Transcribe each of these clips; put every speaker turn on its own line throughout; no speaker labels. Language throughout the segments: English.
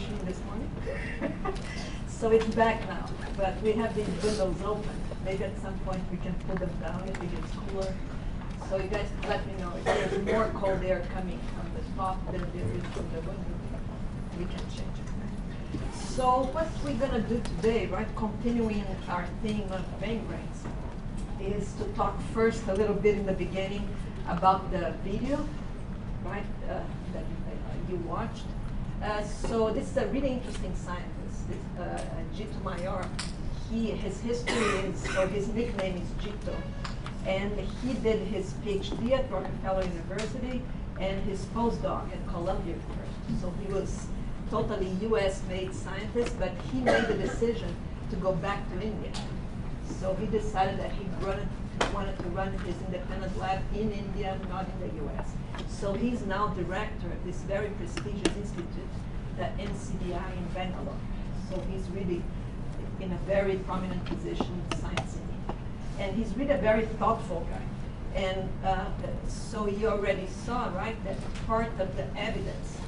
conditioning this morning. So it's back now, but we have these windows open. Maybe at some point we can pull them down if it gets cooler. So you guys let me know if there's more cold air coming from the top than there is from the window. We can change it. So what we're going to do today, right, continuing our theme of membranes, is to talk first a little bit in the beginning about the video, right, that you watched. So this is a really interesting scientist, Gito Mayor. His history is, so his nickname is Gito, and he did his PhD at Rockefeller University and his postdoc at Columbia University. So he was totally US-made scientist, but he made the decision to go back to India. So he decided that he wanted to run his independent lab in India, not in the US. So he's now director of this very prestigious institute, the NCDI in Bangalore. So he's really in a very prominent position in science in India. And he's really a very thoughtful guy. And so you already saw, right, that part of the evidence,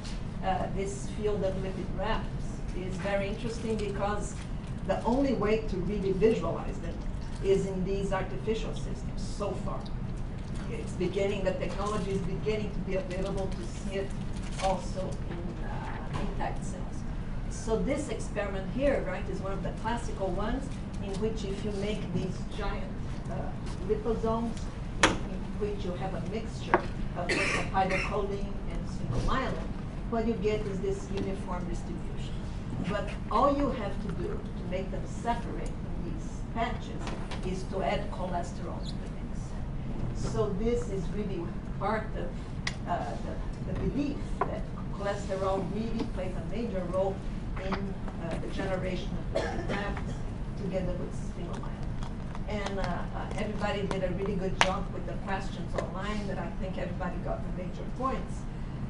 this field of lipid rafts, is very interesting because the only way to really visualize them is in these artificial systems so far. It's beginning, the technology is beginning to be available to see it also in intact cells. So this experiment here, right, is one of the classical ones in which if you make these giant liposomes, in which you have a mixture of acetylcholine and single myelin, what you get is this uniform distribution. But all you have to do to make them separate in these patches is to add cholesterol to the mix. So this is really part of the belief that cholesterol really plays a major role in the generation of lipid rafts together with single myelin. And everybody did a really good job with the questions online that I think everybody got the major points.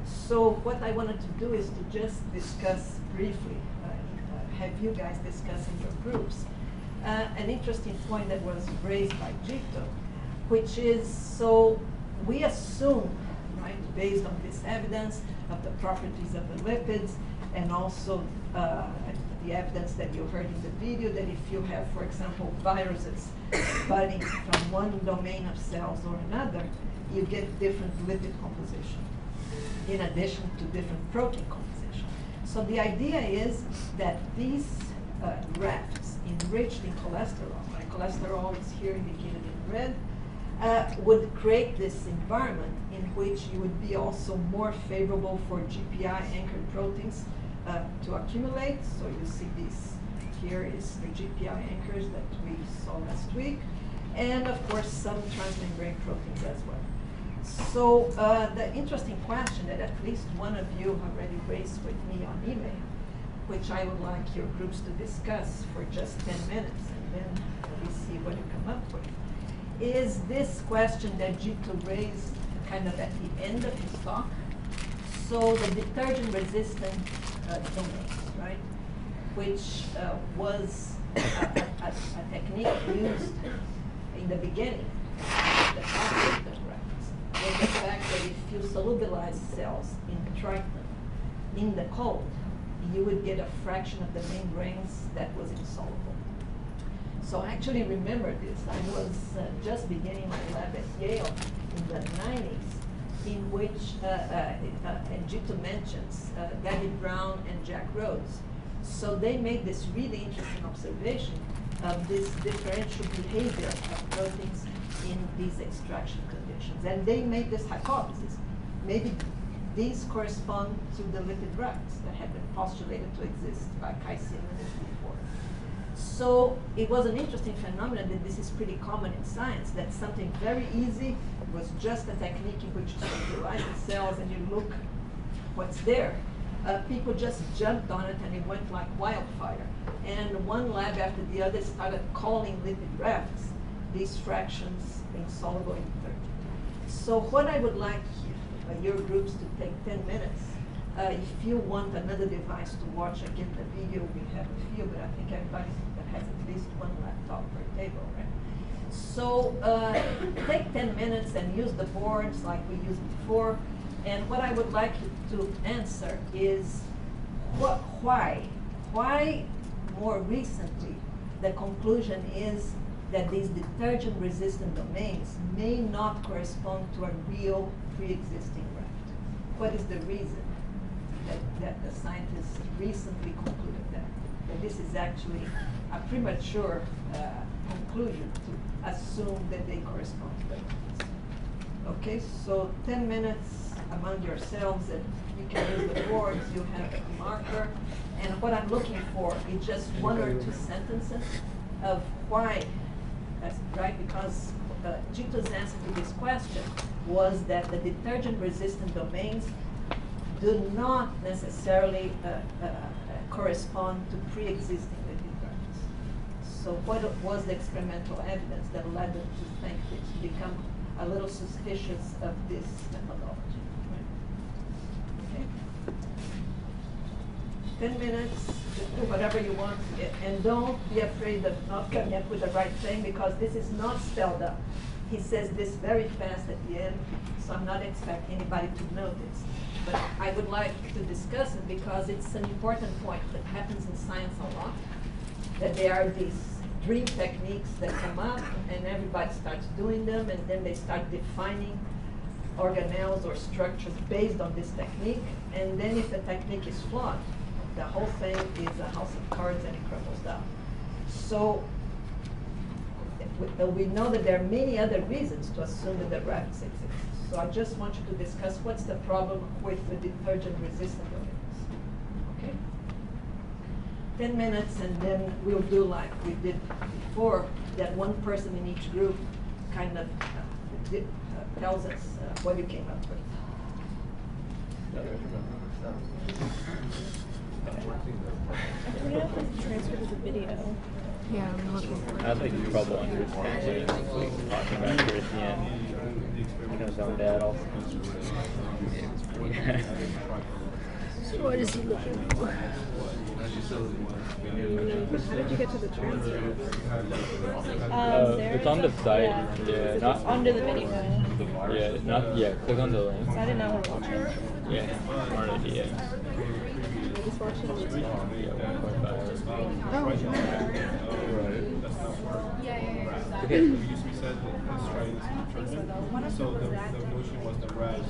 So what I wanted to do is to just discuss briefly, have you guys discuss in your groups, an interesting point that was raised by Gito, which is, so we assume, right, based on this evidence of the properties of the lipids, and also the evidence that you heard in the video, that if you have, for example, viruses budding from one domain of cells or another, you get different lipid composition, in addition to different protein composition. So the idea is that these rafts enriched in cholesterol, right, cholesterol is here indicated in red, would create this environment in which you would be also more favorable for GPI-anchored proteins to accumulate. So you see this here is the GPI anchors that we saw last week, and of course some transmembrane proteins as well. So the interesting question that at least one of you already raised with me on email, which I would like your groups to discuss for just 10 minutes, and then we see what you come up with, is this question that Gito raised kind of at the end of his talk. So the detergent-resistant domains, right, which was a technique used in the beginning of the algorithm rafts, was the fact that if you solubilize cells in triton in the cold, you would get a fraction of the membranes that was insoluble. So I actually remember this. I was just beginning my lab at Yale in the 90s, in which, and Gito mentions, David Brown and Jack Rhodes. So they made this really interesting observation of this differential behavior of proteins in these extraction conditions. And they made this hypothesis. Maybe these correspond to the lipid rafts that had been postulated to exist by Kai Silman before. So it was an interesting phenomenon that this is pretty common in science, that something very easy was just a technique in which you solubilize the cells and you look what's there. People just jumped on it and it went like wildfire. And one lab after the other started calling lipid rafts these fractions insoluble in 30. So what I would like your groups to take 10 minutes. If you want another device to watch again the video, we have a few, but I think everybody that has at least one laptop per table, right? So take 10 minutes and use the boards like we used before. And what I would like you to answer is, why more recently the conclusion is that these detergent-resistant domains may not correspond to a real pre-existing raft. What is the reason that the scientists recently concluded that this is actually a premature conclusion to assume that they correspond to the raft? Okay, so 10 minutes among yourselves, and you can use the boards, you have a marker, and what I'm looking for is just one or two sentences of why that's right, because Gito's answer to this question was that the detergent-resistant domains do not necessarily correspond to pre-existing detergents. So what was the experimental evidence that led them to think to become a little suspicious of this methodology? Okay. 10 minutes, do whatever you want, and don't be afraid of not coming up with the right thing, because this is not spelled out. He says this very fast at the end, so I'm not expecting anybody to notice. But I would like to discuss it because it's an important point that happens in science a lot, that there are these dream techniques that come up and everybody starts doing them, and then they start defining organelles or structures based on this technique, and then if the technique is flawed, the whole thing is a house of cards and it crumbles down. So we know that there are many other reasons to assume that the rafts exist. So I just want you to discuss what's the problem with the detergent-resistant domains. Okay? 10 minutes, and then we'll do like we did before, that one person in each group kind of tells us what you came up with.
I put it up as a transcript of the video.
Yeah, I'm looking for it.
I had like trouble understanding like talking about it at the end. I kind of zoned out also.
So what is he looking for?
How did you get to the transcript?
It's on the site. Yeah,
It's
not
under the video.
Yeah, not yeah. Click on the link.
So I didn't know how to watch it.
Yeah, smart idea.
I just watched it on YouTube.
Yeah, 1.5.
Oh,
Okay.
It used to be said that let's try this detergent. So the notion was the rats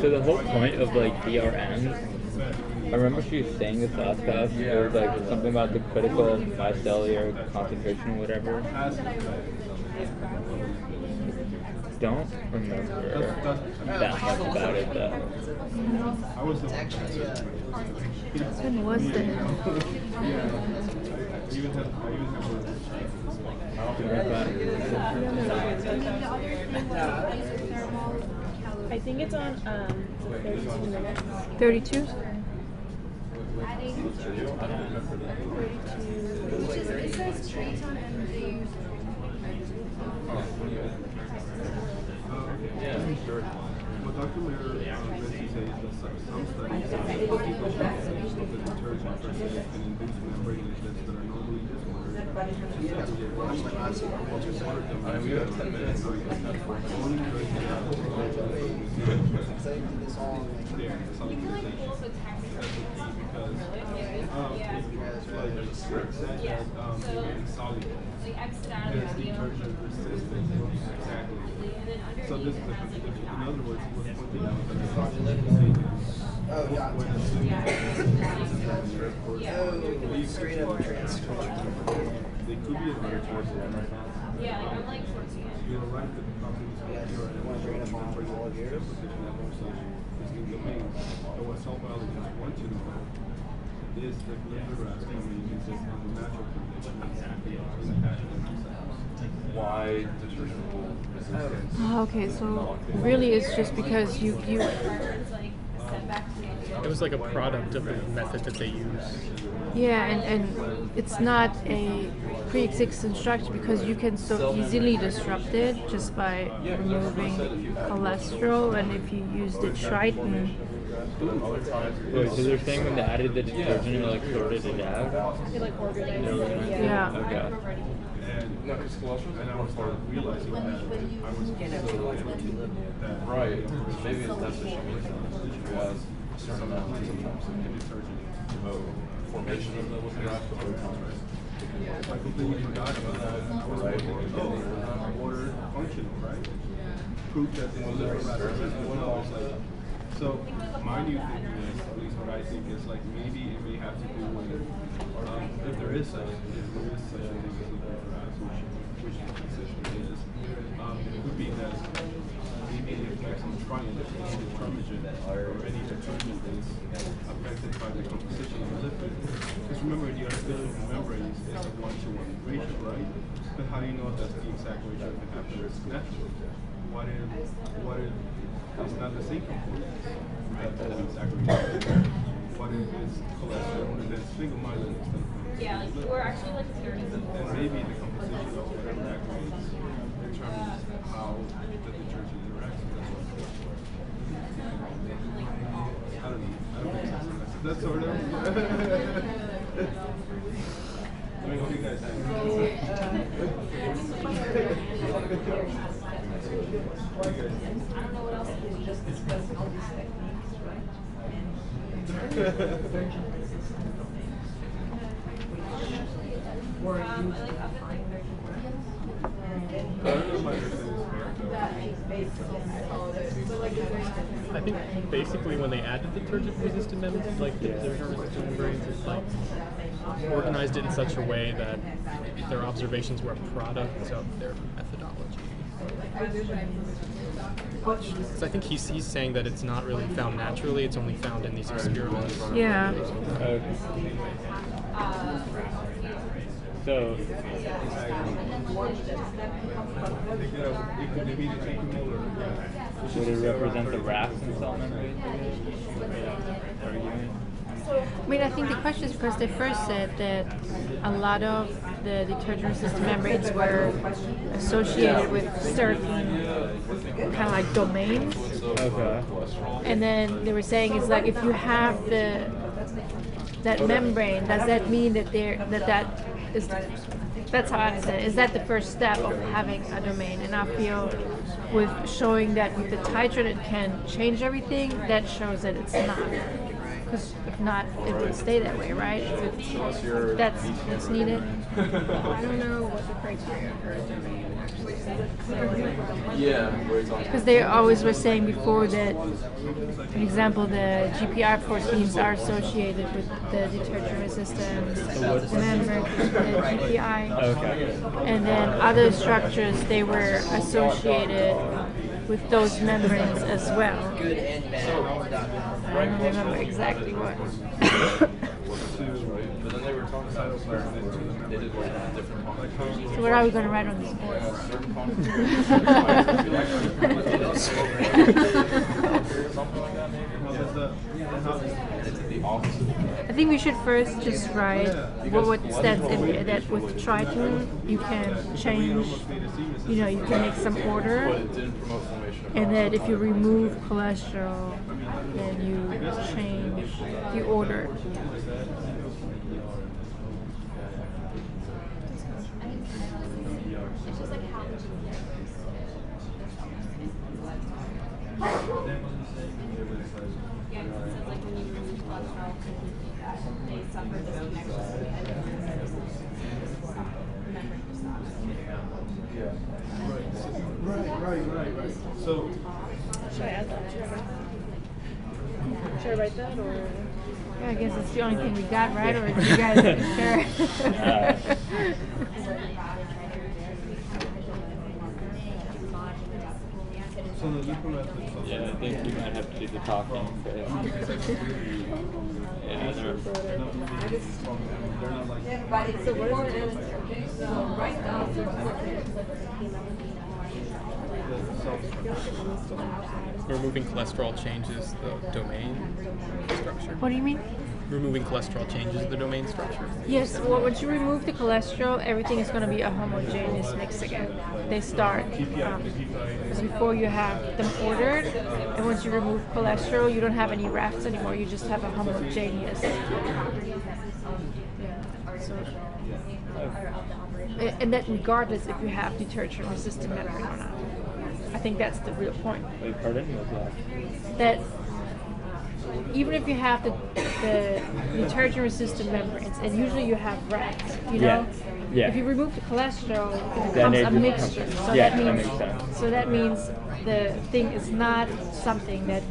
So the whole point of like DRMs, I remember she was saying this last class. It was like something about the critical micellar concentration, or whatever. Don't remember that much about it though.
I was the
when was that?
I even have
I think it's on the 32 minutes.
32?
It says traits on MG.
What Dr. Mayer mentions is that some studies that people of the detergent can induce membrane lesions that are normally disordered.
We have 10 minutes.
There's a script that insoluble. It's detergent resistant. Exactly. So this is a contradiction. In other words, he was pointing out that the documentation
Straight up transcript.
they could be advantages. You're right that the companies but what cell biologists want to know is the liver rats coming exist on the natural condition exactly in the
Why detergent resistance?
Okay, so really it's just because you
It was like a product of the method that they use.
yeah, and it's not a pre-existing structure because you can so easily disrupt it just by removing cholesterol, and if you use the Triton,
Wait, so they're saying when they added the detergent, it like sorted it out?
It like organized.
yeah.
Okay.
No, because cholesterol
and I was started realizing that I was
right. Maybe it's that situation. Yes.
sometimes in detergent.
Formation of the rack.
I completely forgot about that. I was like, water functional, right? Proof that the liver rat resistant. No, it's like, so my new thinking is, at least what I think is like maybe it may have to do with if there is such a thing as liver rats, which the position is, it could be that maybe the effects on trying to detergent or any detergent is affected by the composition of the lipid. Because remember, the artificial membrane is a 1-to-1 ratio, right? But how do you know if that's the exact ratio that happens naturally? What if it's not the same components that the exact ratio? What if it's cholesterol and then single-minded instead of
Yeah, like we're actually like
and maybe the composition of whatever that creates determines how the detergent interacts with that. I don't know. I don't make sense. That's sort of. I mean, what do you guys think?
I don't know what else we just discussed all these techniques, right? And virgin resistant domains, which were used to define virgin brands. And then
I think basically when they added detergent-resistant membranes, like detergent-resistant membranes, it's like organized it in such a way that their observations were products of their methodology. So I think he's saying that it's not really found naturally; it's only found in these experiments.
Yeah.
So, would it represent the rafts and cell membranes?
I mean, I think the question is because they first said that a lot of the detergent-resistant membranes were associated with certain kind of like domains.
Okay.
And then they were saying it's like if you have that membrane, does that mean that that is that's how I understand it. Is that the first step of having a domain? And I feel with showing that with the titrant it can change everything, that shows that it's not. Because if not, it would stay that way, right? If that's needed.
I don't know what the criteria for a domain actually is.
Yeah, where it's on.
Because they always were saying before that, for example, the GPR proteins are associated with the detergent resistance, remember, the GPI.
Okay.
And then other structures, they were associated with those membranes as well. I don't remember exactly what.
But then they were talking about they did like different concentrations.
So what are we going to write on this board?
Certain something like that maybe. It's the opposite.
I think we should first just write what stands in there. That with tritone you can change, you can make some order,
But it didn't promote formation of
and that if you remove cholesterol, then you change the order.
Right. So,
Should I add that? Should I write that or?
Yeah, I guess it's the only thing we got, right? Or you guys sure?
so the liquid method.
Yeah, I think we might have to do the talking. Yeah,
They're not like.
Yeah, but it's important, so right now,
Removing cholesterol changes the domain structure.
What do you mean?
Removing cholesterol changes the domain structure.
Yes, well, once you remove the cholesterol, everything is going to be a homogeneous mix again. They start, because before you have them ordered, and once you remove cholesterol, you don't have any rafts anymore, you just have a homogeneous. So, and that regardless if you have detergent resistant membrane or not. I think that's the real point.
Wait, pardon? What's that?
That even if you have the detergent resistant membranes, and usually you have rats, you know.
Yeah.
If you remove the cholesterol, it
Then
becomes
it
a
becomes-
mixture. So
yeah,
that
that
means
makes sense.
so that means the thing is not something that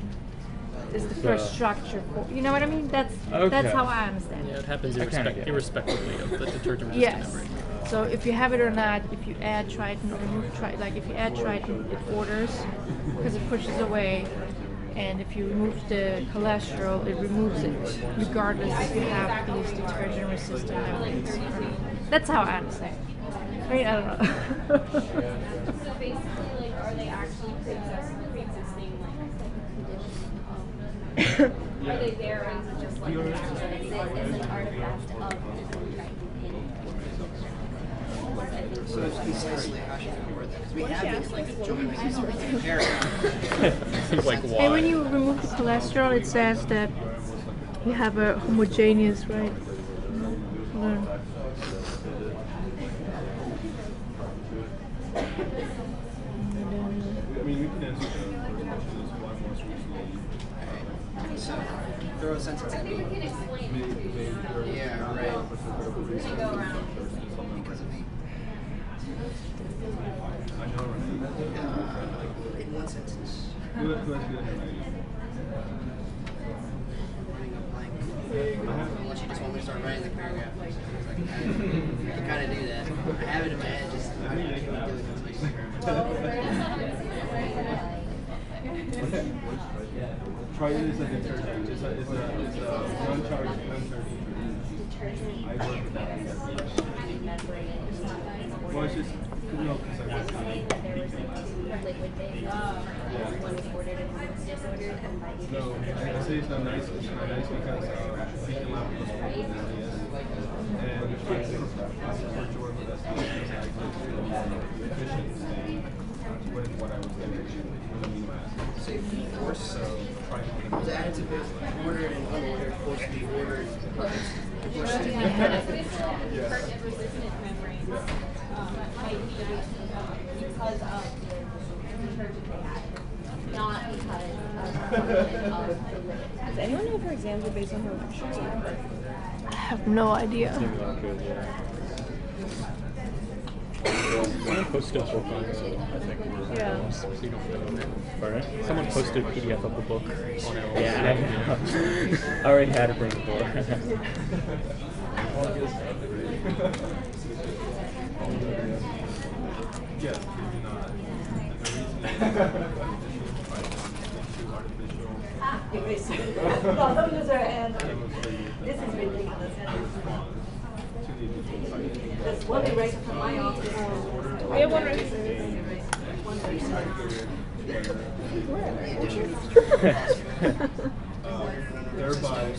is the first
So-
structure for. You know what I mean? That's
Okay.
how I understand
Yeah,
it.
it happens
I kinda get it.
irrespectively of the detergent resistant
Yes.
membrane.
So if you have it or not, if you add Triton or remove Triton, like if you add Triton, it orders because it pushes away, and if you remove the cholesterol, it removes it regardless if you have these detergent resistant membranes. That's how I understand. I mean, I don't know.
So basically, like, are they actually pre-existing like are they there or is it just like an artifact of
So it's precisely how should we word that? Because we have it like a joint resistant paragraph.
Seems like why.
And when you remove the cholesterol, it says that you have a homogeneous, right? Hold on.
I mean, we can answer the question is why most recently.
So, thorough sensitivity. Yeah, right. Because of the.
I know, right?
In one sentence.
Go ahead, right?
Writing a blank. Unless you just want me to start writing the paragraph. I can kind of do that. I have it in my head, just I can do it until
Triton is a detergent. It's a non-charged detergent. I work with that. Well, it's just, no, because I work with No, I say it's not nice. It's not nice because people have to and for Jordan, that's not efficient with what I was doing last.
say force.
So try to
Was added to both ordered and unordered, force to be ordered. Force to be
detergent resistant membranes might be because of the detergent they had, not because of the function of the lid.
Does anyone know if her exams are based on her lectures?
I have no idea.
Someone posted a book on it, I think.
Yeah.
So you don't know.
Pardon?
Someone posted a PDF of the book on it.
Yeah, I know. I already had it from before.
Yes, they do not. The reason
No, don't use her hand. This is ridiculous. That's one eraser from my office.
We have one right
thereby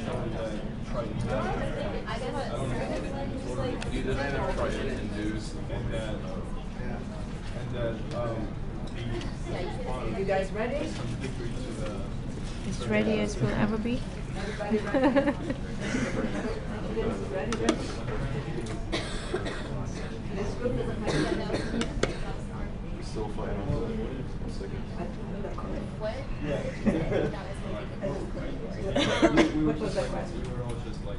showing that Triton
You did have Triton induced.
and that the
You guys ready?
victory to the
As ready as we'll ever be.
Everybody ready? Ready? This group doesn't have
We still fighting on the second.
What was that question?
We were all just like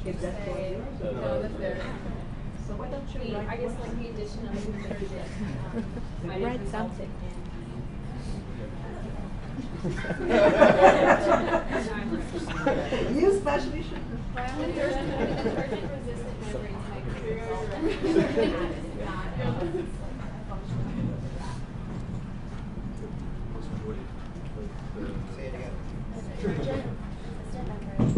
Is that for you?
No, that's there.
So why don't you
I
write
guess like the addition of the detergent might
Write
have
something.
You especially should.
Detergent resistant membranes might be result
Say it again.
detergent resistant membranes.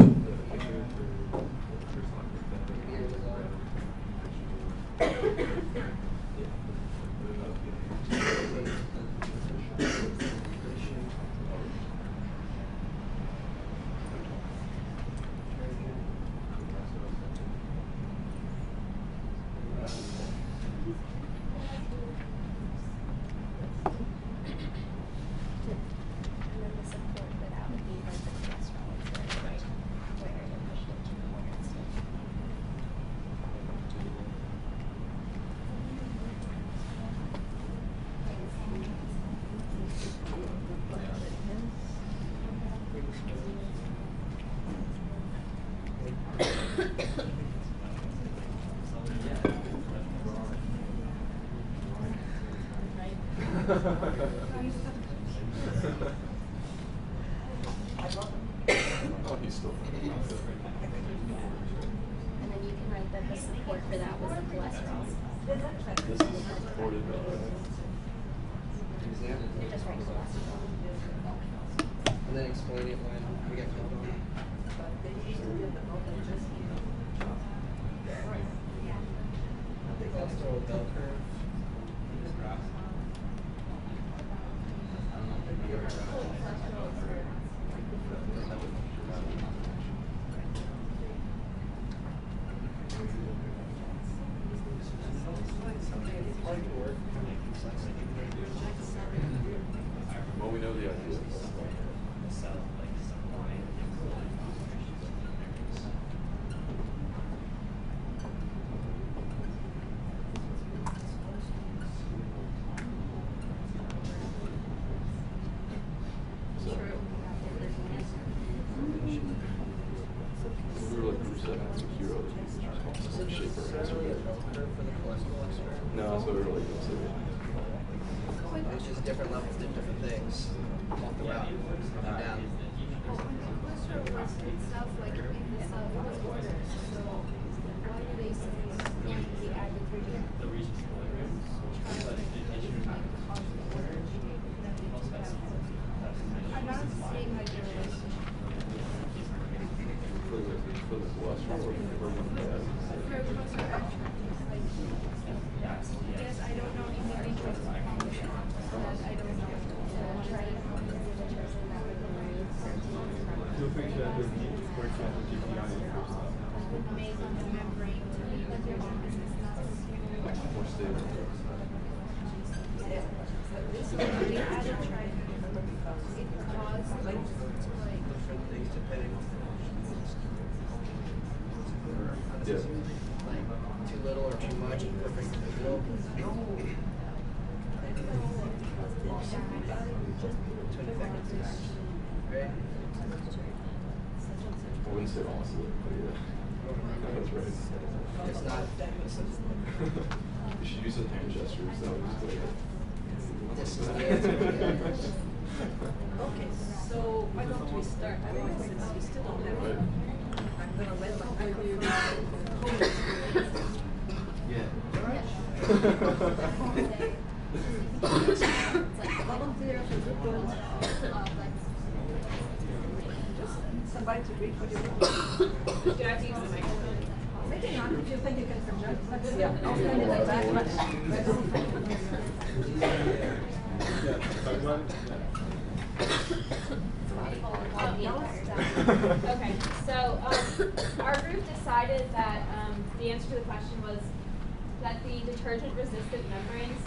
Oh, he's still.
And then you can write that the support for that was the cholesterol.
This is supported by.
It just writes cholesterol.
And then explain it when we get filled on. Cholesterol bell curve.
Well, we know the idea. We were like presenting as a hero to shape our answer. No, that's what we were like considering.
It's just different levels do different things all throughout, up and down.
For the cholesterol, we're one of
Feel free to enter for example, BSCI interest.
more stable.
Different things depending on
Yeah.
like too little or too much, perfect in the middle. Twin effectiveness. Right?
I wouldn't say honestly, but yeah. That's right.
It's not.
You should use the hand gestures, that would just like
This is the answer.
Okay, so why don't we start? I mean, since we still don't have it, I'm gonna let my volunteer for good cause. Just somebody to read for you.
Do I have to use the microphone?
Maybe not, if you think you can project. Yeah, I'll stand in the back.
Okay, so our group decided that the answer to the question was that the detergent-resistant membranes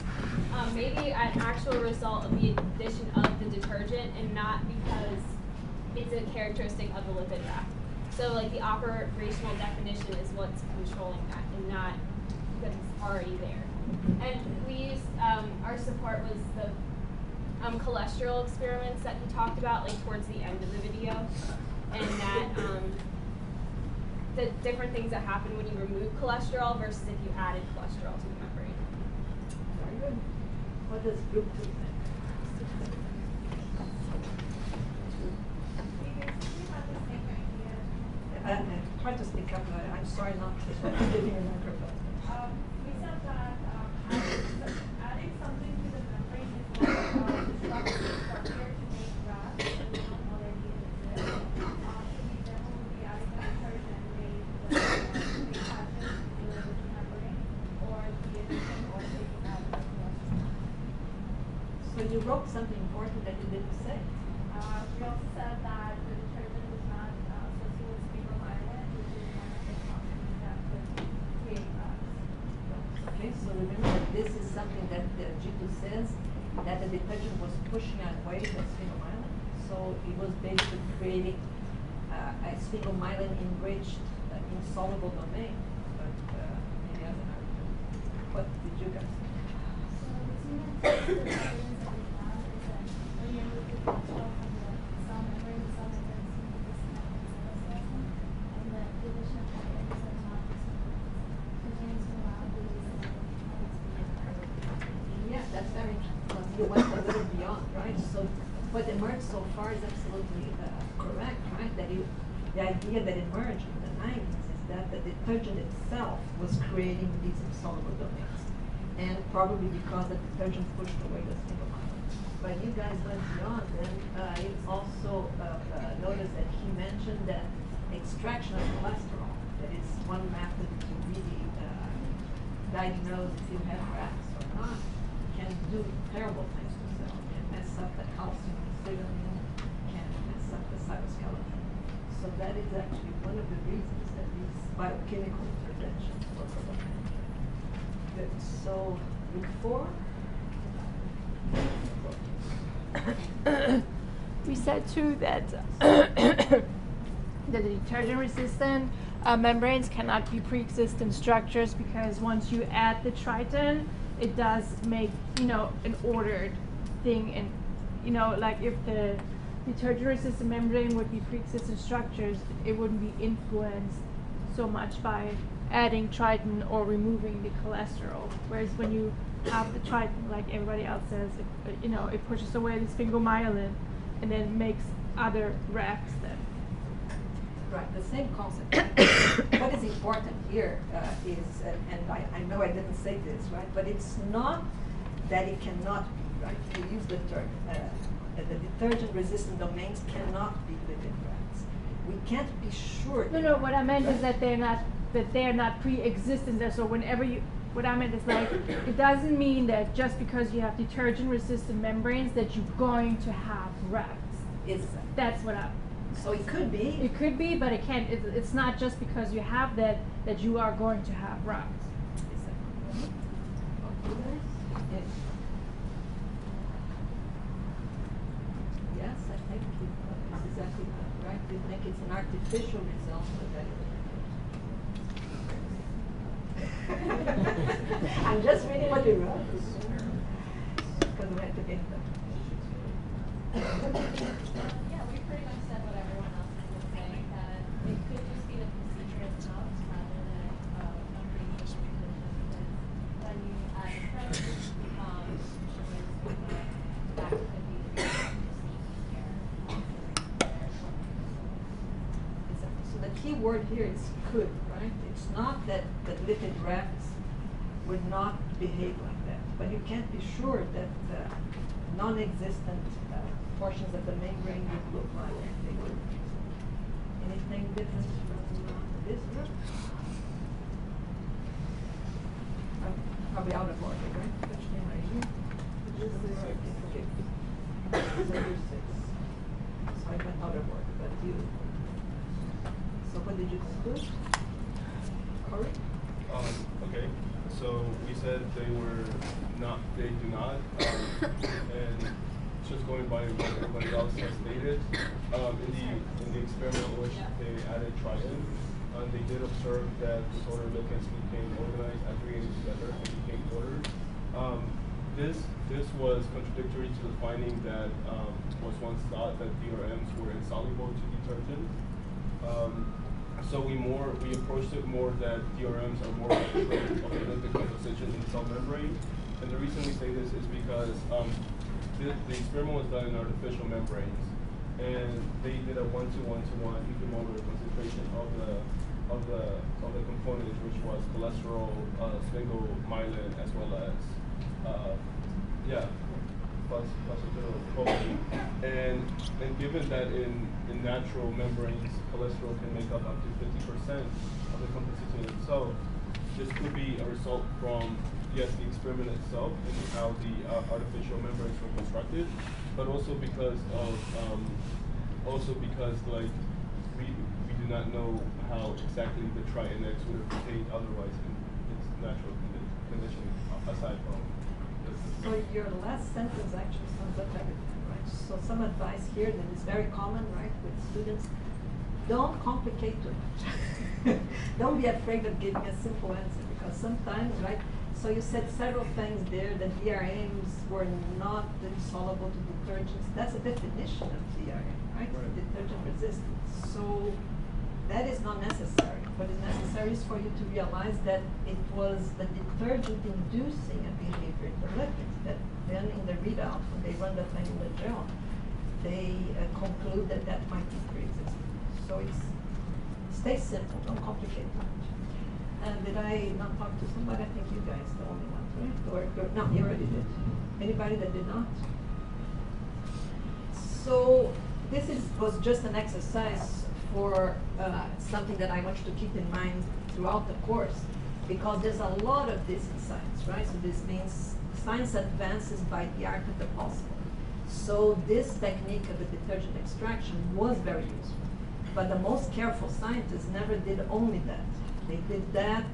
may be an actual result of the addition of the detergent and not because it's a characteristic of the lipid raft. So like the operational definition is what's controlling that and not because it's already there. And we used, our support was the cholesterol experiments that he talked about like towards the end of the video. And that the different things that happen when you remove cholesterol versus if you added cholesterol to the membrane.
Very good. What does group 2 think? Try to speak up. I'm sorry not to give you a microphone.
We said that adding something to the membrane is not disruptive structure to make gas that does not already exist. So we definitely would be adding a detergent made with patches to the membrane or the addition or taking out the cholesterol.
So you wrote something important that you didn't say.
We also said that the detergent is not associated with sphingral island, which is one of the toxins that could create gas.
Okay, so remember that this is something that the G2 says that the detergent was pushing away the sphingomyelin. So it was basically creating a sphingomyelin enriched insoluble domain. But maybe as an argument. What did you guys think?
So the two evidence that we have is that when you remove the cholesterol from the cell membrane seems to disconnect the cytoplasm, and the addition of the enzyme
what emerged so far is absolutely correct, right? That the idea that emerged in the 90s is that the detergent itself was creating these insoluble domains. And probably because the detergent pushed away the single bond. But you guys went beyond, and you also noticed that he mentioned that extraction of cholesterol, that is one method to really diagnose if you have rats or not, can do terrible things to cells. Can mess up the calcium signaling, can mess up the cytoskeleton. So that is actually one of the reasons that these biochemical interventions were recommended. Good. So, before.
We said too that that the detergent resistant membranes cannot be pre-existing structures, because once you add the Triton, it does make, an ordered thing. And, like if the detergent resistant membrane would be pre-existing structures, it wouldn't be influenced so much by adding Triton or removing the cholesterol. Whereas when you have the Triton, like everybody else says, it pushes away the sphingomyelin and then makes other rafts then.
Right, the same concept. What is important here is, and I know I didn't say this, right, but it's not that it cannot be, right? To use the term, the detergent-resistant domains cannot be living rats. We can't be sure.
No, what I meant is that they're not pre-existing there. So what I meant is like, it doesn't mean that just because you have detergent-resistant membranes that you're going to have rats. That's what I.
So it could be.
It could be, but it can't. It's not just because you have that you are going to have rats.
Yes, I think it's exactly right. You think it's an artificial result, but I'm just reading what you wrote because we have to get them.
Yeah, we pretty much said what everyone else was saying, that it could just be the procedure itself rather than a pre-existing condition, because when you add a pregnant, that could be the
So the key word here is could, right? It's not that the lipid rafts would not behave like that, but you can't be sure that the non-existent portions of the membrane would look like they would. Anything different from this group? Probably out of order, right? Which name are you? Okay. So you're 6. So I went out of order, but you. So what did you conclude? Corey?
Okay. So we said they do not, and just going by what everybody else has stated, in the experiment in which they added Triton, they did observe that disorder ligands became organized, aggregated together, and became ordered. This was contradictory to the finding that was once thought that DRMs were insoluble to detergent. So we approached it more that DRMs are more of a lipid composition in the cell membrane. And the reason we say this is because the experiment was done in artificial membranes, and they did a 1:1:1 equimolar concentration of the components, which was cholesterol, sphingomyelin, as well as protein. And given that in natural membranes, cholesterol can make up to 50% of the composition itself, this could be a result from, yes, the experiment itself and how the artificial membranes were constructed, but also because like we do not know how exactly the Triton X would have behaved otherwise in its natural condition, aside from this.
So your last sentence actually sums up everything, right? So some advice here that is very common, right, with students: don't complicate too much. Don't be afraid of giving a simple answer, because sometimes, right? So you said several things there, that DRMs were not insoluble to detergents. That's a definition of DRM, right? Detergent resistant. So that is not necessary. What is necessary is for you to realize that it was the detergent inducing a behavior in the lipids that then in the readout, when they run the thing in the gel, they conclude that that might be pre-existing. So stay simple, don't complicate much. Did I not talk to somebody? I think you guys the only ones, right? No, you already did. Anybody that did not? So this was just an exercise for something that I want you to keep in mind throughout the course, because there's a lot of this in science, right? So this means science advances by the art of the possible. So this technique of the detergent extraction was very useful. But the most careful scientists never did only that. They did that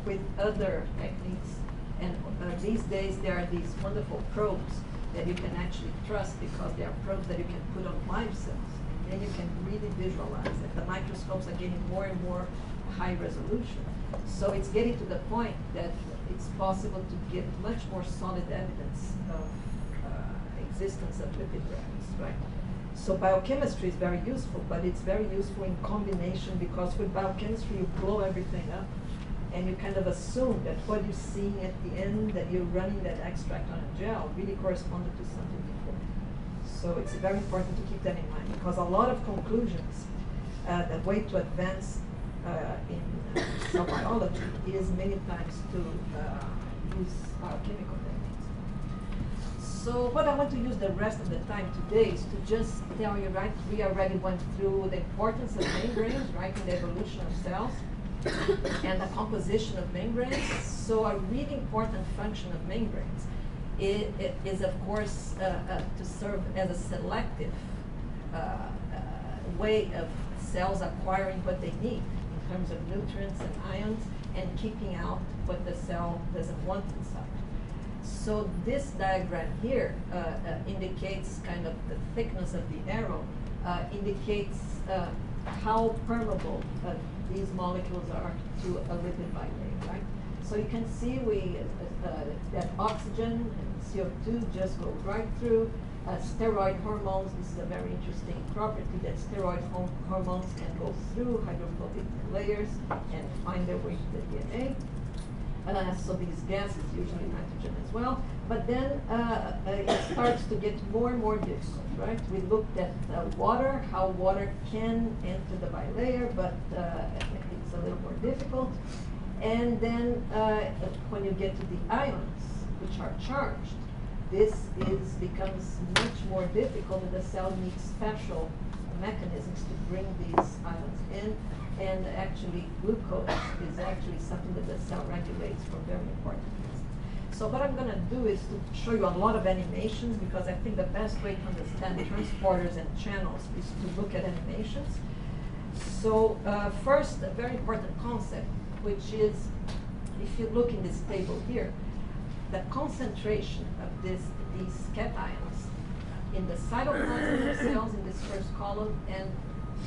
with other techniques. And these days there are these wonderful probes that you can actually trust, because they are probes that you can put on live cells. And then you can really visualize it. The microscopes are getting more and more high resolution. So it's getting to the point that it's possible to get much more solid evidence of existence of lipid gravity, right? So biochemistry is very useful, but it's very useful in combination, because with biochemistry you blow everything up and you kind of assume that what you see at the end, that you're running that extract on a gel, really corresponded to something before. So it's very important to keep that in mind, because a lot of conclusions, the way to advance in cell biology is many times to use biochemical techniques. So what I want to use the rest of the time today is to just tell you, right, we already went through the importance of membranes, right, in the evolution of cells and the composition of membranes. So a really important function of membranes is of course, to serve as a selective way of cells acquiring what they need in terms of nutrients and ions, and keeping out what the cell doesn't want inside. So this diagram here indicates kind of the thickness of the arrow, indicates how permeable these molecules are to a lipid bilayer, right? So you can see that oxygen and CO2 just go right through. Steroid hormones, this is a very interesting property, that steroid hormones can go through hydrophobic layers and find their way to the DNA. So these gases, usually nitrogen as well. But then it starts to get more and more difficult, right? We looked at water, how water can enter the bilayer, but it's a little more difficult. And then when you get to the ions, which are charged, this becomes much more difficult, and the cell needs special mechanisms to bring these ions in. And actually, glucose is actually something that the cell regulates for very important reasons. So what I'm going to do is to show you a lot of animations, because I think the best way to understand transporters and channels is to look at animations. So first, a very important concept, which is, if you look in this table here, the concentration of these cations in the cytoplasm of cells in this first column, and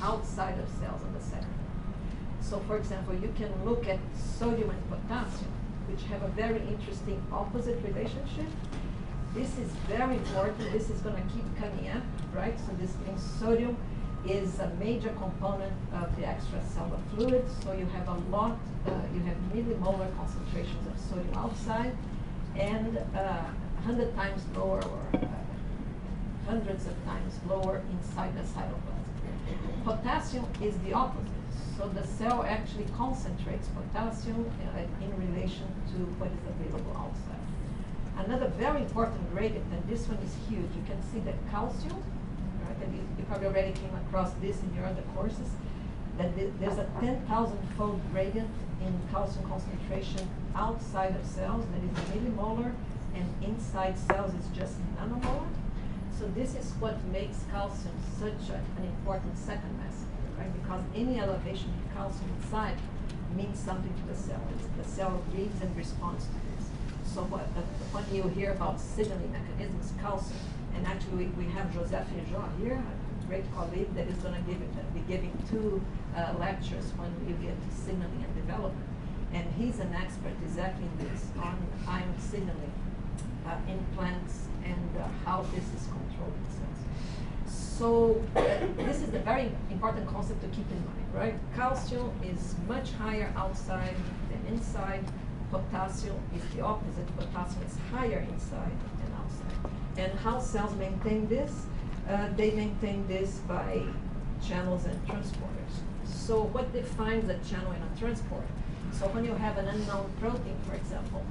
outside of cells on the second. So for example, you can look at sodium and potassium, which have a very interesting opposite relationship. This is very important. This is going to keep coming up, right? So this means sodium is a major component of the extracellular fluid. So you have a lot, you have millimolar concentrations of sodium outside, and 100 times lower, or hundreds of times lower inside the cytoplasm. Potassium is the opposite. So the cell actually concentrates potassium in relation to what is available outside. Another very important gradient, and this one is huge, you can see that calcium, right, and you probably already came across this in your other courses, that there's a 10,000-fold gradient in calcium concentration outside of cells that is millimolar, and inside cells is just nanomolar. So this is what makes calcium such an important second messenger, right? Because any elevation in calcium inside means something to the cell. The cell reads and responds to this. So when you hear about signaling mechanisms, calcium, and actually we have Joseph Lejean here, a great colleague that is going to be giving 2 lectures when you get to signaling and development. And he's an expert exactly in this, on ion signaling in plants, and how this is controlled in cells. So this is a very important concept to keep in mind, right? Calcium is much higher outside than inside. Potassium is the opposite. Potassium is higher inside than outside. And how cells maintain this? They maintain this by channels and transporters. So what defines a channel and a transporter? So when you have an unknown protein, for example,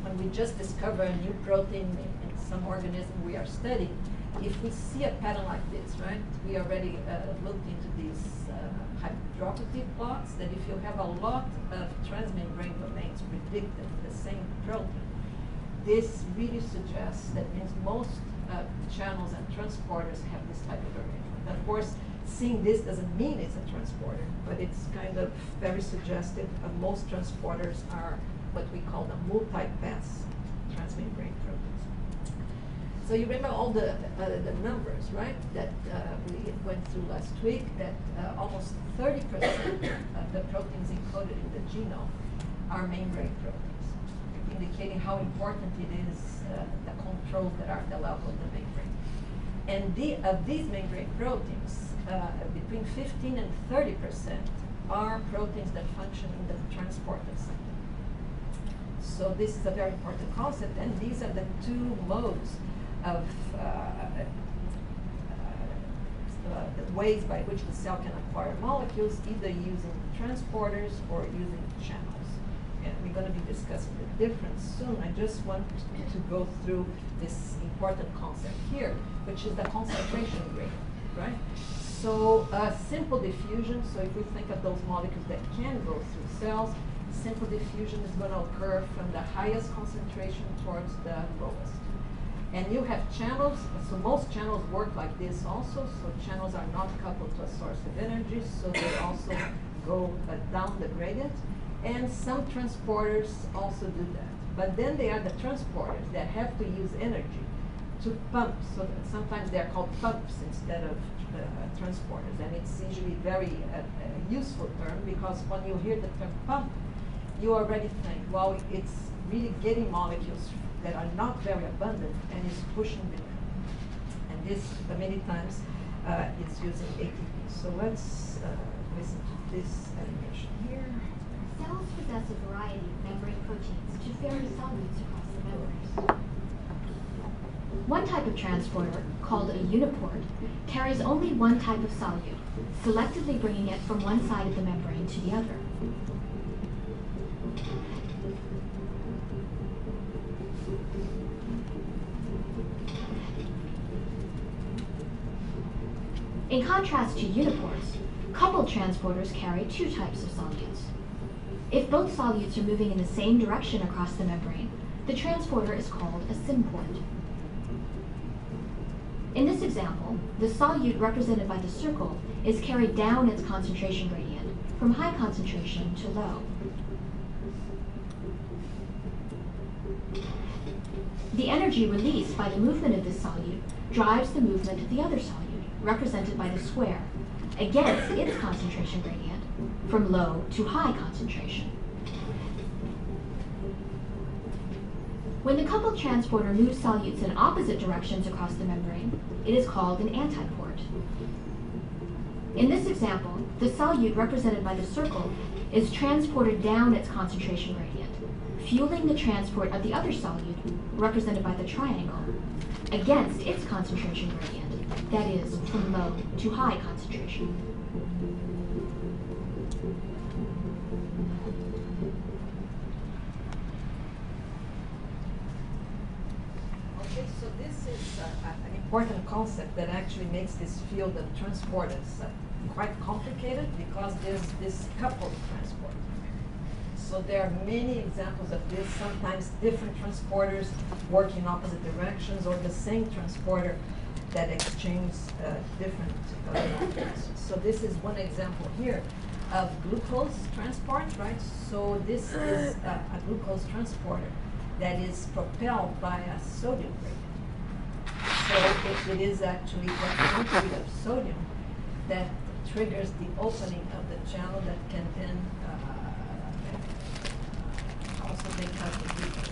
when we just discover a new protein in some organism we are studying, if we see a pattern like this, right, we already looked into these hydropathy plots, that if you have a lot of transmembrane domains predicted for the same protein, this really suggests that means most channels and transporters have this type of arrangement. Of course, seeing this doesn't mean it's a transporter, but it's kind of very suggestive. Most transporters are what we call the multi-pass transmembrane proteins. So you remember all the numbers, right, that we went through last week, that almost 30% of the proteins encoded in the genome are membrane proteins, indicating how important it is, the controls that are at the level of the membrane. And of these membrane proteins, between 15 and 30% are proteins that function in the transporter site. So this is a very important concept, and these are the two modes of the ways by which the cell can acquire molecules, either using transporters or using channels. And we're going to be discussing the difference soon. I just want to go through this important concept here, which is the concentration gradient, right? So simple diffusion, so if we think of those molecules that can go through cells, simple diffusion is going to occur from the highest concentration towards the lowest. And you have channels, so most channels work like this also, so channels are not coupled to a source of energy, so they also go down the gradient. And some transporters also do that. But then they are the transporters that have to use energy to pump, so that sometimes they're called pumps instead of transporters. And it's usually very useful term, because when you hear the term pump, you already think, well, it's really getting molecules that are not very abundant and is pushing them. And this, many times, is using ATP. So let's listen to this animation here.
Cells possess a variety of membrane proteins to vary solutes across the membranes. One type of transporter, called a uniport, carries only one type of solute, selectively bringing it from one side of the membrane to the other. In contrast to uniports, coupled transporters carry two types of solutes. If both solutes are moving in the same direction across the membrane, the transporter is called a symport. In this example, the solute represented by the circle is carried down its concentration gradient from high concentration to low. The energy released by the movement of this solute drives the movement of the other solute, represented by the square, against its concentration gradient from low to high concentration. When the coupled transporter moves solutes in opposite directions across the membrane, it is called an antiport. In this example, the solute represented by the circle is transported down its concentration gradient, fueling the transport of the other solute, represented by the triangle, against its concentration gradient, that is, from low to high concentration.
Okay, so this is an important concept that actually makes this field of transporters quite complicated, because there's this coupled transport. So there are many examples of this, sometimes different transporters work in opposite directions, or the same transporter that exchange different molecules. So this is one example here of glucose transport, right? So this is a glucose transporter that is propelled by a sodium gradient. So it is actually the entry of sodium that triggers the opening of the channel that can then also make up the glucose.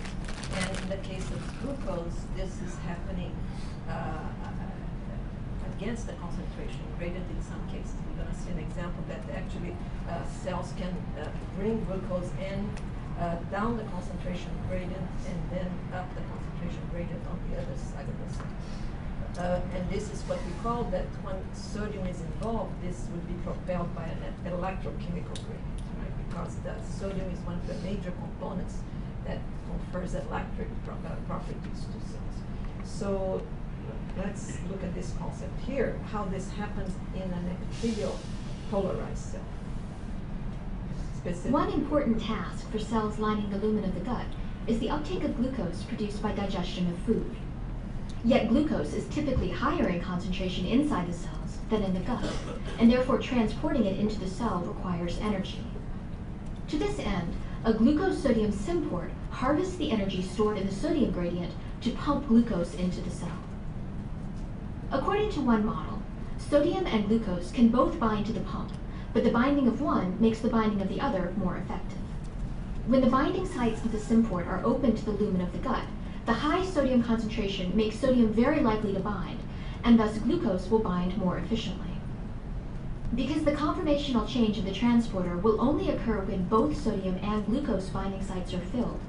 And in the case of glucose, this is happening against the concentration gradient in some cases. We're going to see an example that actually cells can bring glucose in, down the concentration gradient, and then up the concentration gradient on the other side of the cell. and this is what we call that when sodium is involved, this would be propelled by an electrochemical gradient, right? Because the sodium is one of the major components that confers electric properties to cells. So let's look at this concept here, how this happens in an epithelial polarized cell.
One important task for cells lining the lumen of the gut is the uptake of glucose produced by digestion of food. Yet glucose is typically higher in concentration inside the cells than in the gut, and therefore transporting it into the cell requires energy. To this end, a glucose-sodium symport harvests the energy stored in the sodium gradient to pump glucose into the cell. According to one model, sodium and glucose can both bind to the pump, but the binding of one makes the binding of the other more effective. When the binding sites of the symport are open to the lumen of the gut, the high sodium concentration makes sodium very likely to bind, and thus glucose will bind more efficiently. Because the conformational change of the transporter will only occur when both sodium and glucose binding sites are filled,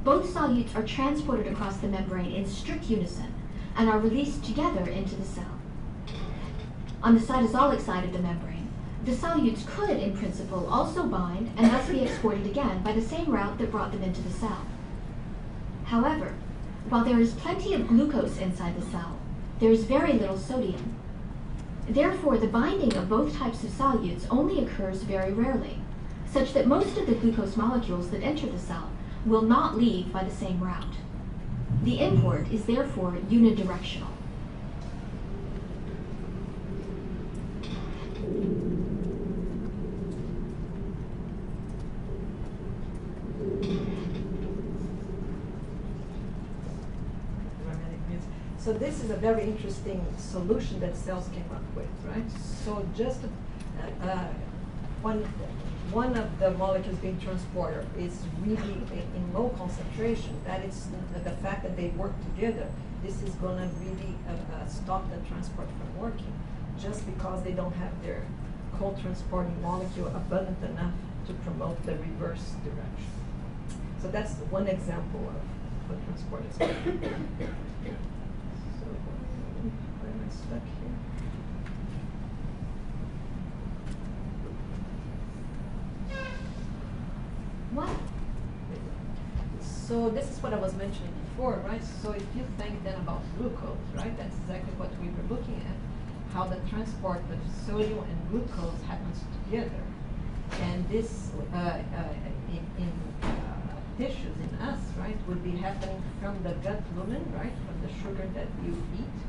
both solutes are transported across the membrane in strict unison and are released together into the cell. On the cytosolic side of the membrane, the solutes could, in principle, also bind and thus be exported again by the same route that brought them into the cell. However, while there is plenty of glucose inside the cell, there is very little sodium. Therefore, the binding of both types of solutes only occurs very rarely, such that most of the glucose molecules that enter the cell will not leave by the same route. The import is therefore unidirectional.
So this is a very interesting solution that cells came up with, right? So just one of the molecules being transporter is really in low concentration. That is the fact that they work together. This is going to really stop the transport from working, just because they don't have their co-transporting molecule abundant enough to promote the reverse direction. So that's one example of what transporters. Where am I stuck here?
What?
So this is what I was mentioning before, right? So if you think then about glucose, right? That's exactly what we were looking at, how the transport of sodium and glucose happens together. And this in tissues in us, right, would be happening from the gut lumen, right, from the sugar that you eat.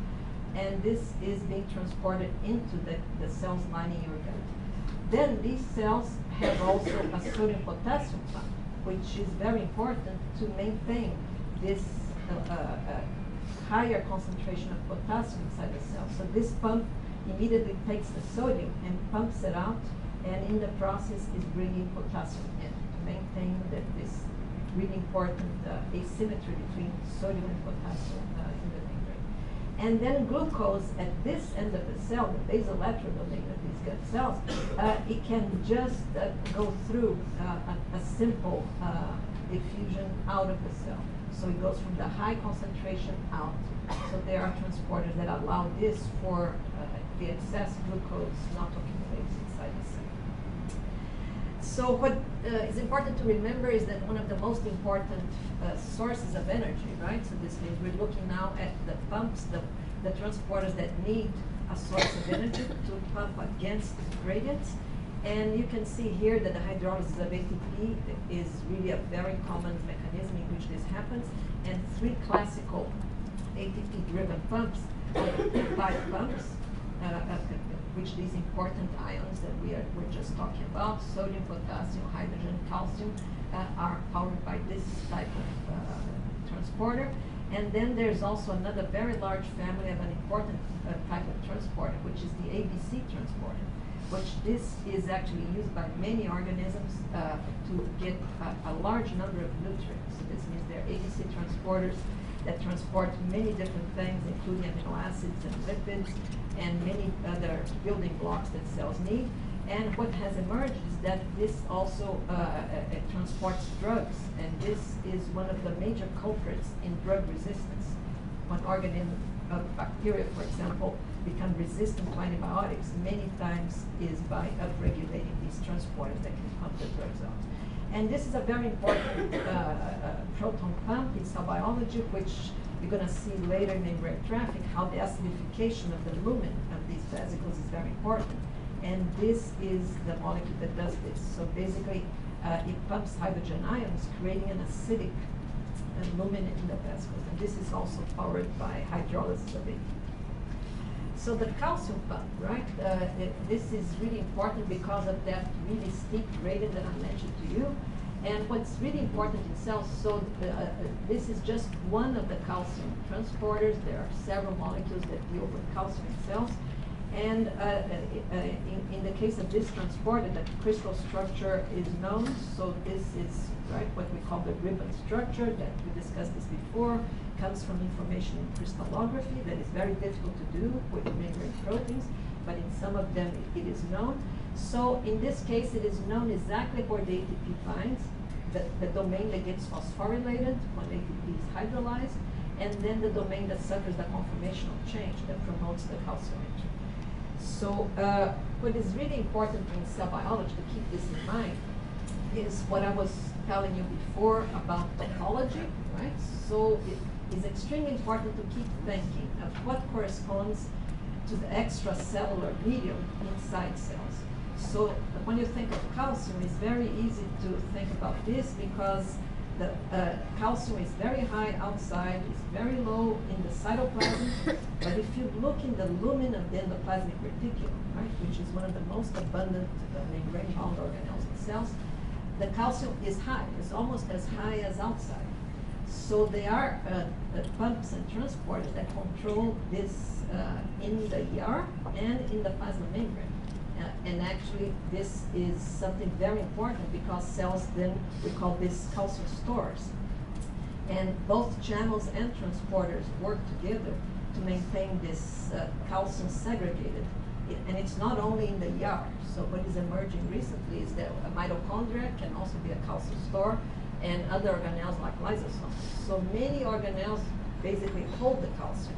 And this is being transported into the cells lining your gut. Then these cells have also a sodium-potassium pump, which is very important to maintain this higher concentration of potassium inside the cell. So this pump immediately takes the sodium and pumps it out, and in the process is bringing potassium in to maintain this really important asymmetry between sodium and potassium in the membrane. And then glucose at this end of the cell, the basal electrode domain of these gut cells, it can just go through a simple diffusion out of the cell. So it goes from the high concentration out. So there are transporters that allow this for the excess glucose not to accumulate inside the cell. So what is important to remember is that one of the most important sources of energy, right? So this means we're looking now at the pumps, the transporters that need a source of energy to pump against gradients. And you can see here that the hydrolysis of ATP is really a very common mechanism in which this happens. And 3 classical ATP-driven pumps are the peptide pumps, which these important ions that we're just talking about, sodium, potassium, hydrogen, calcium, are powered by this type of transporter. And then there's also another very large family of an important type of transporter, which is the ABC transporter, which this is actually used by many organisms to get a large number of nutrients. So this means they're ABC transporters that transport many different things, including amino acids and lipids, and many other building blocks that cells need. And what has emerged is that this also transports drugs, and this is one of the major culprits in drug resistance. When organisms bacteria, for example, become resistant to antibiotics, many times is by upregulating these transporters that can pump the drugs out. And this is a very important proton pump in cell biology, which you're going to see later in membrane traffic, how the acidification of the lumen of these vesicles is very important. And this is the molecule that does this. So basically, it pumps hydrogen ions, creating an acidic lumen in the vesicles. And this is also powered by hydrolysis of ATP. So the calcium pump, right? This is really important because of that really steep gradient that I mentioned to you. And what's really important in cells, so this is just one of the calcium transporters. There are several molecules that deal with calcium in cells. And in the case of this transporter, the crystal structure is known. So this is what we call the ribbon structure that we discussed this before. Comes from information in crystallography that is very difficult to do with membrane proteins, but in some of them it is known. So in this case, it is known exactly where the ATP binds, the domain that gets phosphorylated when ATP is hydrolyzed, and then the domain that suffers the conformational change that promotes the calcium entry. So what is really important in cell biology to keep this in mind is what I was telling you before about topology, right? So it is extremely important to keep thinking of what corresponds to the extracellular medium inside cells. So when you think of calcium, it's very easy to think about this because the calcium is very high outside, it's very low in the cytoplasm, but if you look in the lumen of the endoplasmic reticulum, right, which is one of the most abundant membrane-bound organelles in cells, the calcium is high. It's almost as high as outside. So there are pumps and transporters that control this in the ER and in the plasma membrane. And actually, this is something very important because cells then, we call this calcium stores. And both channels and transporters work together to maintain this calcium segregated. And it's not only in the ER. So what is emerging recently is that a mitochondria can also be a calcium store, and other organelles like lysosomes. So many organelles basically hold the calcium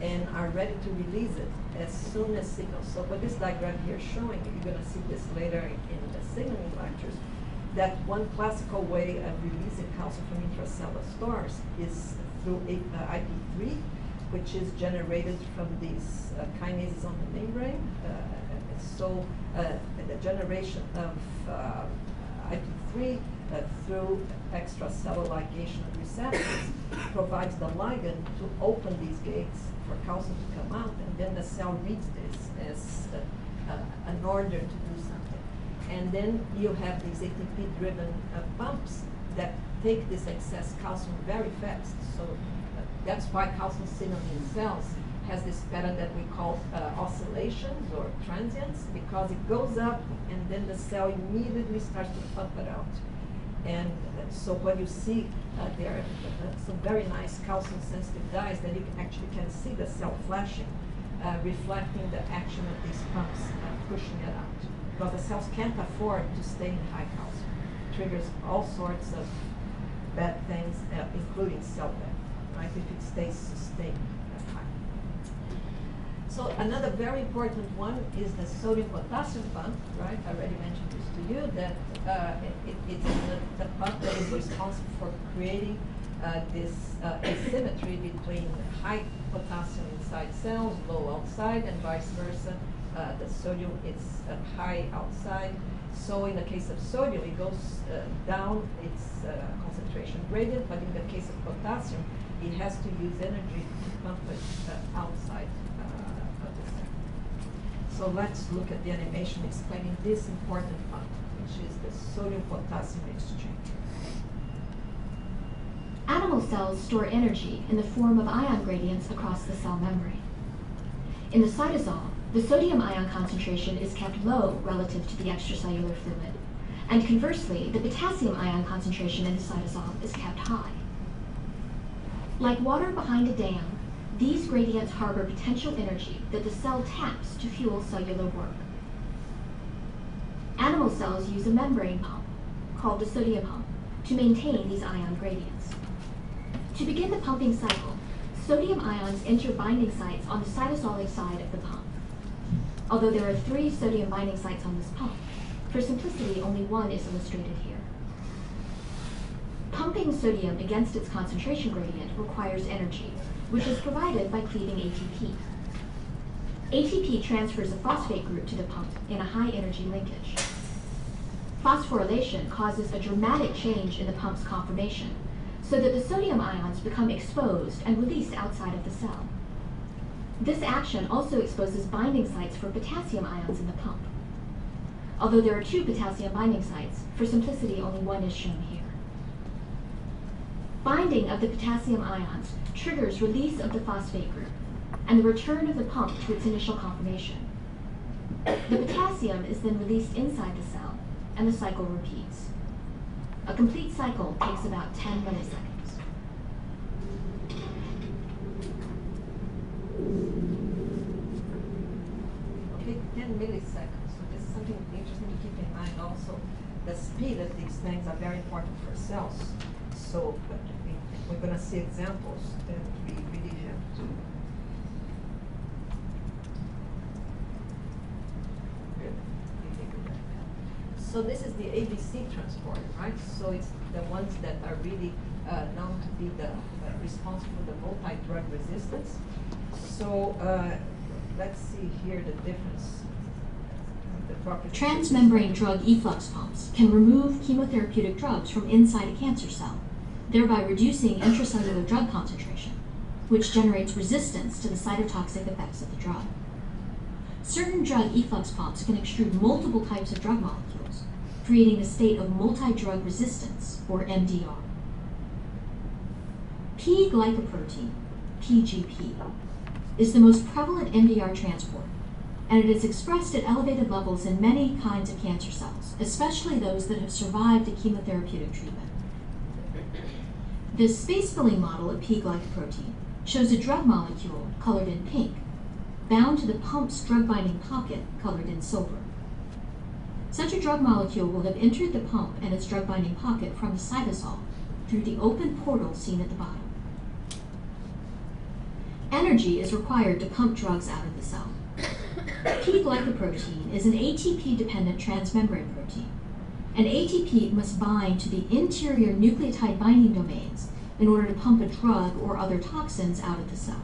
and are ready to release it as soon as signals. So what this diagram here is showing, you're going to see this later in the signaling lectures, that one classical way of releasing calcium from intracellular stores is through IP3, which is generated from these kinases on the membrane. So the generation of IP3 through extracellular ligation of receptors provides the ligand to open these gates for calcium to come out, and then the cell reads this as an order to do something. And then you have these ATP-driven pumps that take this excess calcium very fast. So that's why calcium signaling in cells has this pattern that we call oscillations or transients, because it goes up and then the cell immediately starts to pump it out. And so what you see there are some very nice calcium-sensitive dyes that you actually can see the cell flashing, reflecting the action of these pumps pushing it out. Because the cells can't afford to stay in high calcium. It triggers all sorts of bad things, including cell death, right, if it stays sustained at high. So another very important one is the sodium-potassium pump, right? I already mentioned this to you, that it's the pump that is responsible for creating this asymmetry between high potassium inside cells, low outside, and vice versa. The sodium is high outside. So in the case of sodium, it goes down its concentration gradient, but in the case of potassium, it has to use energy to pump it outside of the cell. So let's look at the animation explaining this important pump, which is the sodium-potassium exchange.
Animal cells store energy in the form of ion gradients across the cell membrane. In the cytosol, the sodium ion concentration is kept low relative to the extracellular fluid, and conversely, the potassium ion concentration in the cytosol is kept high. Like water behind a dam, these gradients harbor potential energy that the cell taps to fuel cellular work. Animal cells use a membrane pump, called the sodium pump, to maintain these ion gradients. To begin the pumping cycle, sodium ions enter binding sites on the cytosolic side of the pump. Although there are 3 sodium binding sites on this pump, for simplicity, only one is illustrated here. Pumping sodium against its concentration gradient requires energy, which is provided by cleaving ATP. ATP transfers a phosphate group to the pump in a high-energy linkage. Phosphorylation causes a dramatic change in the pump's conformation, so that the sodium ions become exposed and released outside of the cell. This action also exposes binding sites for potassium ions in the pump. Although there are 2 potassium binding sites, for simplicity only one is shown here. Binding of the potassium ions triggers release of the phosphate group and the return of the pump to its initial conformation. The potassium is then released inside the cell, and the cycle repeats. A complete cycle takes about 10 milliseconds.
Okay, 10 milliseconds. So this is something interesting to keep in mind also. The speed of these things are very important for cells. So we're going to see examples that we really have to. So this is the ABC transporter, right? So it's the ones that are really known to be the responsible for the multi-drug resistance. So let's see here the difference. The properties.
Transmembrane drug efflux pumps can remove chemotherapeutic drugs from inside a cancer cell, thereby reducing intracellular drug concentration, which generates resistance to the cytotoxic effects of the drug. Certain drug efflux pumps can extrude multiple types of drug molecules, creating a state of multi-drug resistance, or MDR. P-glycoprotein, PGP, is the most prevalent MDR transport, and it is expressed at elevated levels in many kinds of cancer cells, especially those that have survived a chemotherapeutic treatment. This space-filling model of P-glycoprotein shows a drug molecule, colored in pink, bound to the pump's drug-binding pocket, colored in silver. Such a drug molecule will have entered the pump and its drug-binding pocket from the cytosol through the open portal seen at the bottom. Energy is required to pump drugs out of the cell. P-glycoprotein is an ATP-dependent transmembrane protein, and ATP must bind to the interior nucleotide binding domains in order to pump a drug or other toxins out of the cell.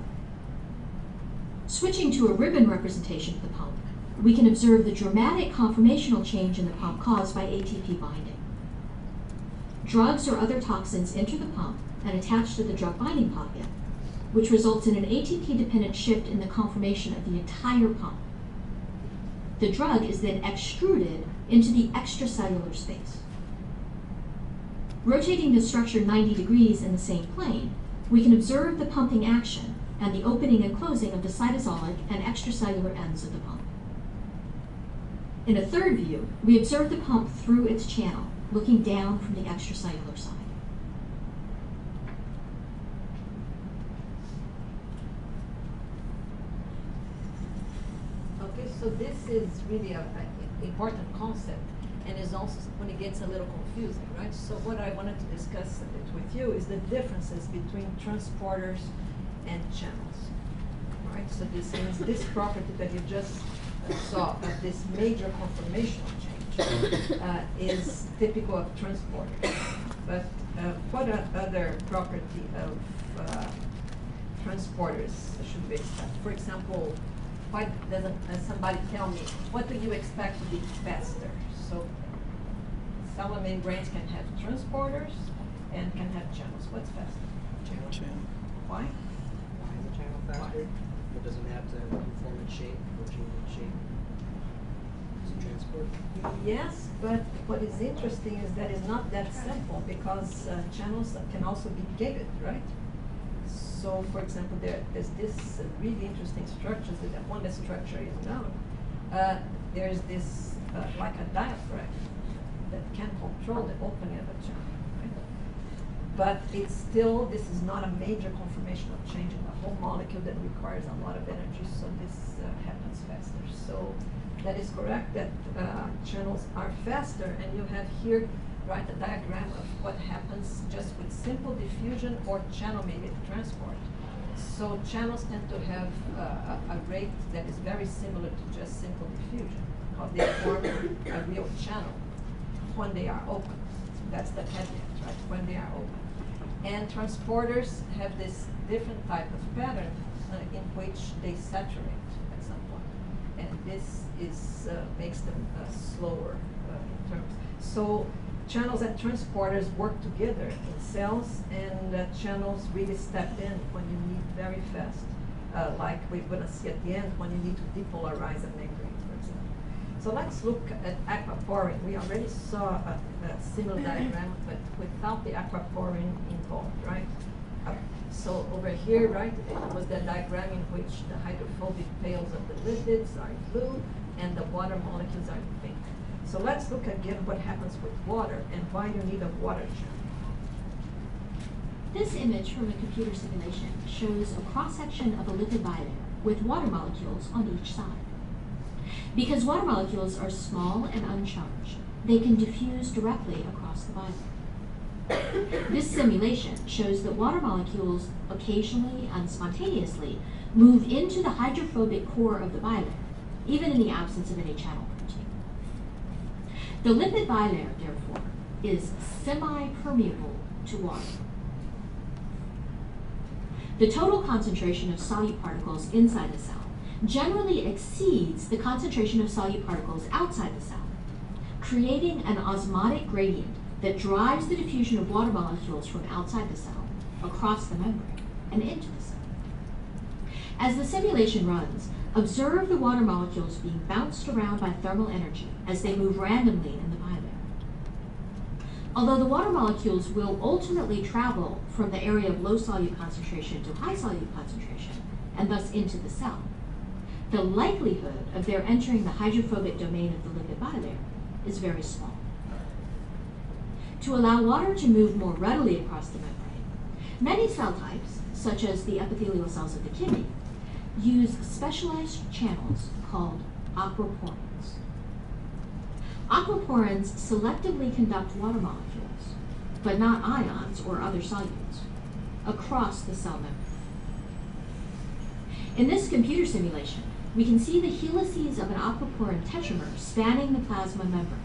Switching to a ribbon representation of the pump, we can observe the dramatic conformational change in the pump caused by ATP binding. Drugs or other toxins enter the pump and attach to the drug binding pocket, which results in an ATP-dependent shift in the conformation of the entire pump. The drug is then extruded into the extracellular space. Rotating the structure 90 degrees in the same plane, we can observe the pumping action and the opening and closing of the cytosolic and extracellular ends of the pump. In a third view, we observe the pump through its channel, looking down from the extracellular side.
Okay, so this is really an important concept, and is also when it gets a little confusing, right? So what I wanted to discuss a bit with you is the differences between transporters and channels, right? So this means this property that you just saw of this major conformational change is typical of transporters. But what other property of transporters should we expect? For example, why doesn't somebody tell me, what do you expect to be faster? So cellular membranes can have transporters and can have channels. What's faster?
Channel.
Why?
Why is the channel faster? It doesn't have to conform its shape or change its shape. It's a transport.
Yes, but what is interesting is that it's not that simple, because channels can also be gated, right? So, for example, there's this really interesting structure. That when the structure is known, there's this like a diaphragm that can control the opening of a channel, right? But it's still, this is not a major conformational change in the whole molecule that requires a lot of energy, so this happens faster. So that is correct that channels are faster, and you have here, right, a diagram of what happens just with simple diffusion or channel-mediated transport. So channels tend to have a rate that is very similar to just simple diffusion, because they form a real channel when they are open. That's the caveat, right? When they are open. And transporters have this different type of pattern in which they saturate at some point. And this is makes them slower in terms. So channels and transporters work together in cells, and channels really step in when you need very fast, like we're going to see at the end, when you need to depolarize a membrane, for example. So let's look at aquaporin. We already saw a similar diagram, but without the aquaporin involved, right? So over here, right, it was the diagram in which the hydrophobic tails of the lipids are in blue and the water molecules are in pink. So let's look again what happens with water and why you need a water channel.
This image from a computer simulation shows a cross-section of a lipid bilayer with water molecules on each side. Because water molecules are small and uncharged, they can diffuse directly across the bilayer. This simulation shows that water molecules occasionally and spontaneously move into the hydrophobic core of the bilayer, even in the absence of any channel protein. The lipid bilayer, therefore, is semi-permeable to water. The total concentration of solute particles inside the cell generally exceeds the concentration of solute particles outside the cell, creating an osmotic gradient that drives the diffusion of water molecules from outside the cell across the membrane and into the cell. As the simulation runs, observe the water molecules being bounced around by thermal energy as they move randomly in the bilayer. Although the water molecules will ultimately travel from the area of low solute concentration to high solute concentration, and thus into the cell, the likelihood of their entering the hydrophobic domain of the lipid bilayer is very small. To allow water to move more readily across the membrane, many cell types, such as the epithelial cells of the kidney, use specialized channels called aquaporins. Aquaporins selectively conduct water molecules, but not ions or other solutes, across the cell membrane. In this computer simulation, we can see the helices of an aquaporin tetramer spanning the plasma membrane.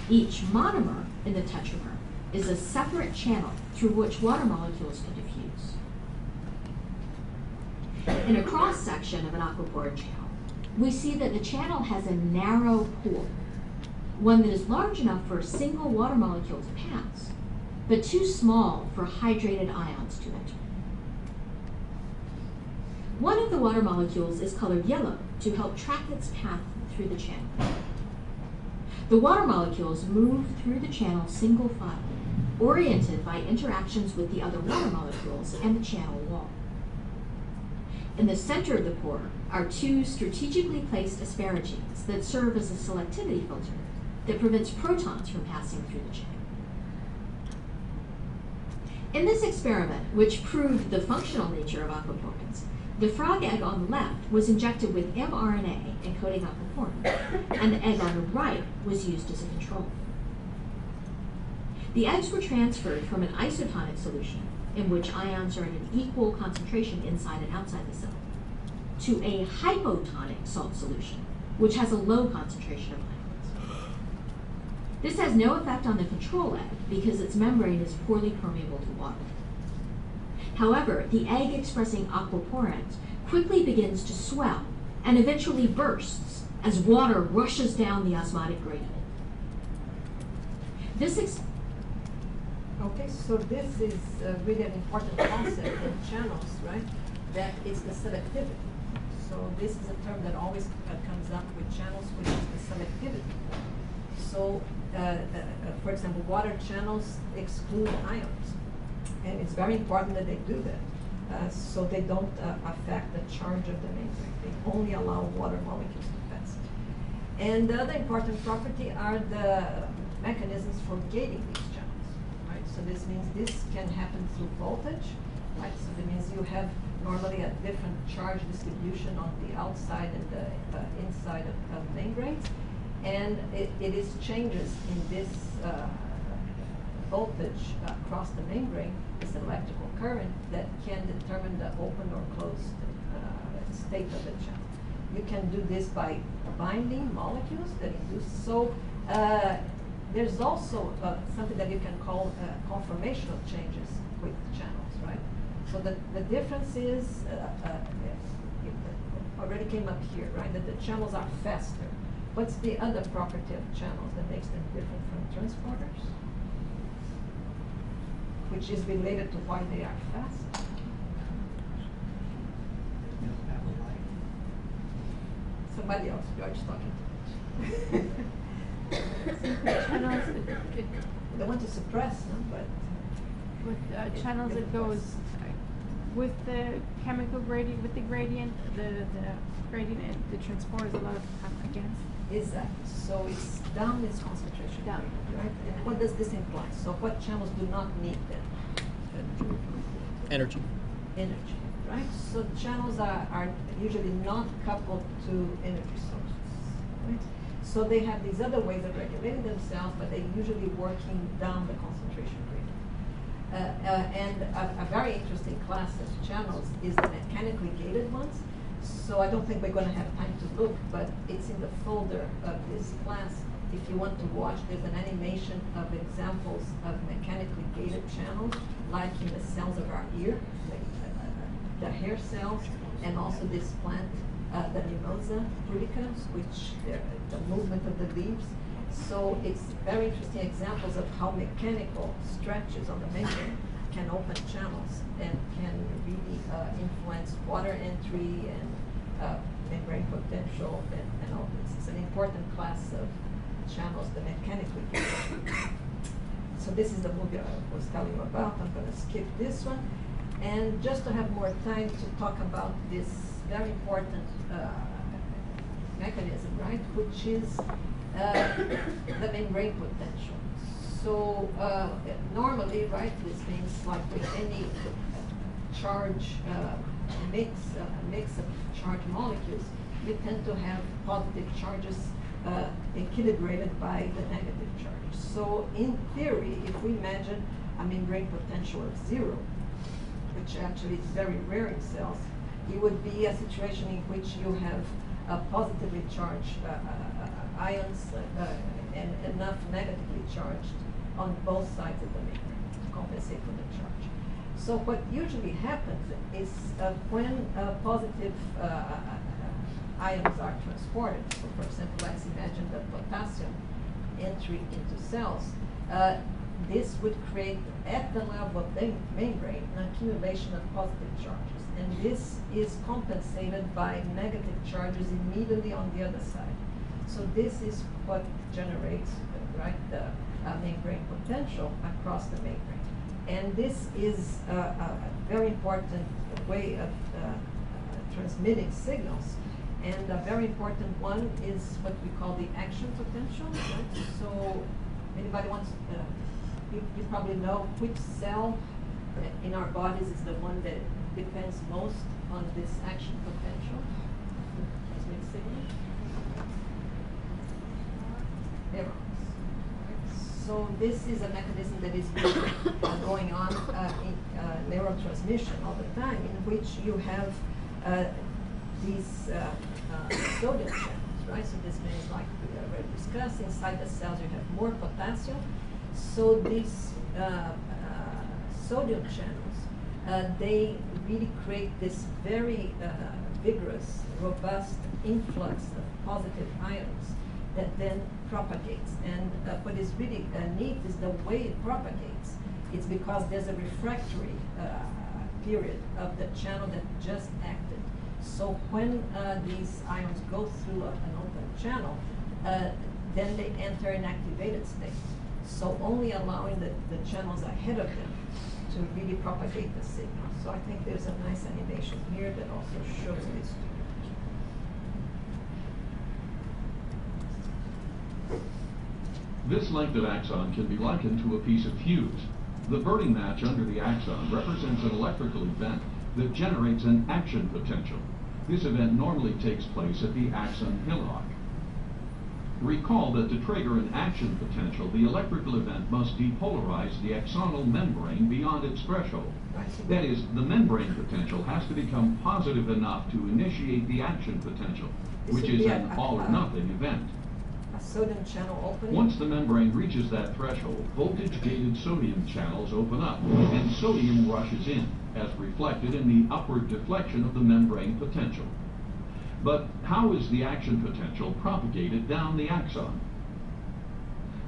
Each monomer in the tetramer is a separate channel through which water molecules can diffuse. In a cross-section of an aquaporin channel, we see that the channel has a narrow pore, one that is large enough for a single water molecule to pass, but too small for hydrated ions to enter. One of the water molecules is colored yellow to help track its path through the channel. The water molecules move through the channel single file, oriented by interactions with the other water molecules and the channel wall. In the center of the pore are two strategically placed asparagines that serve as a selectivity filter that prevents protons from passing through the channel. In this experiment, which proved the functional nature of aquaporins, the frog egg on the left was injected with mRNA encoding aquaporin, and the egg on the right was used as a control. The eggs were transferred from an isotonic solution, in which ions are in an equal concentration inside and outside the cell, to a hypotonic salt solution, which has a low concentration of ions. This has no effect on the control egg because its membrane is poorly permeable to water. However, the egg expressing aquaporins quickly begins to swell and eventually bursts as water rushes down the osmotic gradient.
Okay, so this is really an important concept in channels, right? That is the selectivity. So this is a term that always comes up with channels, which is the selectivity. So, for example, water channels exclude ions. And it's very important that they do that, so they don't affect the charge of the membrane. They only allow water molecules to pass. And the other important property are the mechanisms for gating these channels, right? So this means this can happen through voltage, right? So that means you have normally a different charge distribution on the outside and the inside of membranes, and it is changes in this voltage across the membrane, this electrical current that can determine the open or closed state of the channel. You can do this by binding molecules that induce. So there's also something that you can call conformational changes with channels, right? So the difference is, it already came up here, right? That the channels are faster. What's the other property of channels that makes them different from transporters? Which is related to why they are fast? Somebody else, George talking.
Channels,
They want to suppress them, but
with channels it goes with the chemical gradient, with the gradient, the gradient and the transport is a lot of time against.
exactly. So it's down its concentration,
Down.
right? And what does this imply? So what channels do not need then?
Energy.
Energy, right? So channels are usually not coupled to energy sources, right? So they have these other ways of regulating themselves, but they're usually working down the concentration gradient. And a very interesting class of channels is the mechanically gated ones. So I don't think we're going to have time to look, but it's in the folder of this class. If you want to watch, there's an animation of examples of mechanically gated channels, like in the cells of our ear, like the hair cells, and also this plant, the mimosa pudica, which the movement of the leaves. So it's very interesting examples of how mechanical stretches on the membrane can open channels and can really influence water entry and membrane potential and all this. It's an important class of channels, the mechanically gated. So this is the movie I was telling you about. I'm going to skip this one. And just to have more time to talk about this very important mechanism, right, which is the membrane potential. So normally, right, this means like with any charge mix of charged molecules, you tend to have positive charges equilibrated by the negative charges. So in theory, if we imagine a membrane potential of 0, which actually is very rare in cells, it would be a situation in which you have positively charged ions and enough negatively charged on both sides of the membrane to compensate for the charge. So what usually happens is when positive ions are transported, so for example, let's imagine the potassium entry into cells, this would create at the level of the membrane an accumulation of positive charges. And this is compensated by negative charges immediately on the other side. So this is what generates, right, the membrane potential across the membrane. And this is a very important way of transmitting signals. And a very important one is what we call the action potential. Right? So anybody wants, you probably know which cell in our bodies is the one that depends most on this action potential. Transmit signal. Neurons. So this is a mechanism that is really, going on in neurotransmission all the time, in which you have these sodium channels, right? So this means, like we already discussed, inside the cells you have more potassium. So these sodium channels, they really create this very vigorous, robust influx of positive ions that then propagates. And what is really neat is the way it propagates. It's because there's a refractory period of the channel that just acted. So when these ions go through an open channel, then they enter an activated state. So only allowing the channels ahead of them to really propagate the signal. So I think there's a nice animation here that also shows this.
This length of axon can be likened to a piece of fuse. The burning match under the axon represents an electrical event that generates an action potential. This event normally takes place at the axon hillock. Recall that to trigger an action potential, the electrical event must depolarize the axonal membrane beyond its threshold. That is, the membrane potential has to become positive enough to initiate the action potential, which is an all-or-nothing event.
A sodium channel opening.
Once the membrane reaches that threshold, voltage-gated sodium channels open up, and sodium rushes in, as reflected in the upward deflection of the membrane potential. But how is the action potential propagated down the axon?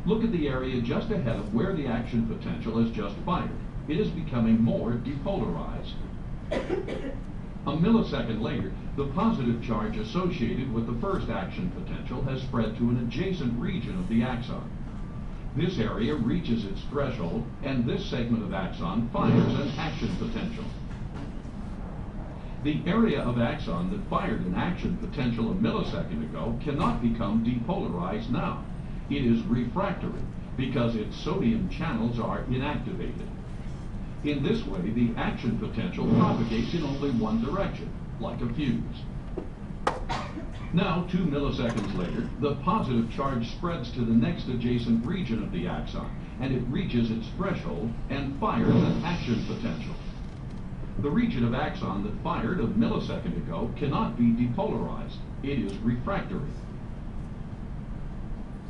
Look at the area just ahead of where the action potential has just fired. It is becoming more depolarized. A millisecond later, the positive charge associated with the first action potential has spread to an adjacent region of the axon. This area reaches its threshold, and this segment of axon fires an action potential. The area of axon that fired an action potential a millisecond ago cannot become depolarized now. It is refractory because its sodium channels are inactivated. In this way, the action potential propagates in only one direction, like a fuse. Now, 2 milliseconds later, the positive charge spreads to the next adjacent region of the axon, and it reaches its threshold and fires an action potential. The region of axon that fired a millisecond ago cannot be depolarized. It is refractory.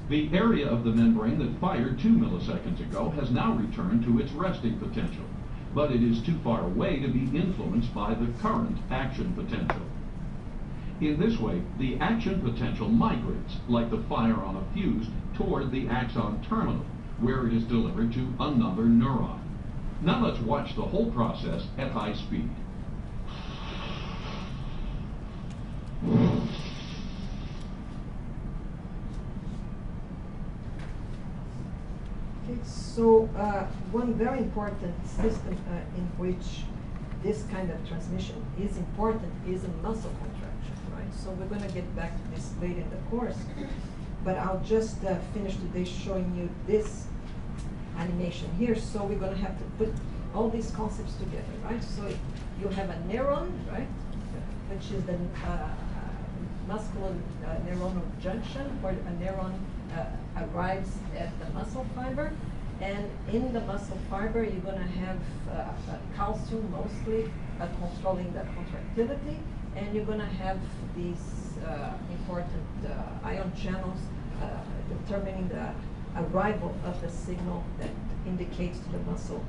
The area of the membrane that fired 2 milliseconds ago has now returned to its resting potential, but it is too far away to be influenced by the current action potential. In this way, the action potential migrates, like the fire on a fuse, toward the axon terminal, where it is delivered to another neuron. Now let's watch the whole process at high speed.
Okay, so one very important system in which this kind of transmission is important is a muscle contraction, right? So we're going to get back to this later in the course, but I'll just finish today showing you this animation here. So we're going to have to put all these concepts together, right? So you have a neuron, right, which is the muscular neuronal junction, where a neuron arrives at the muscle fiber, and in the muscle fiber you're going to have calcium mostly controlling the contractility, and you're going to have these important ion channels determining the arrival of the signal that indicates to the muscle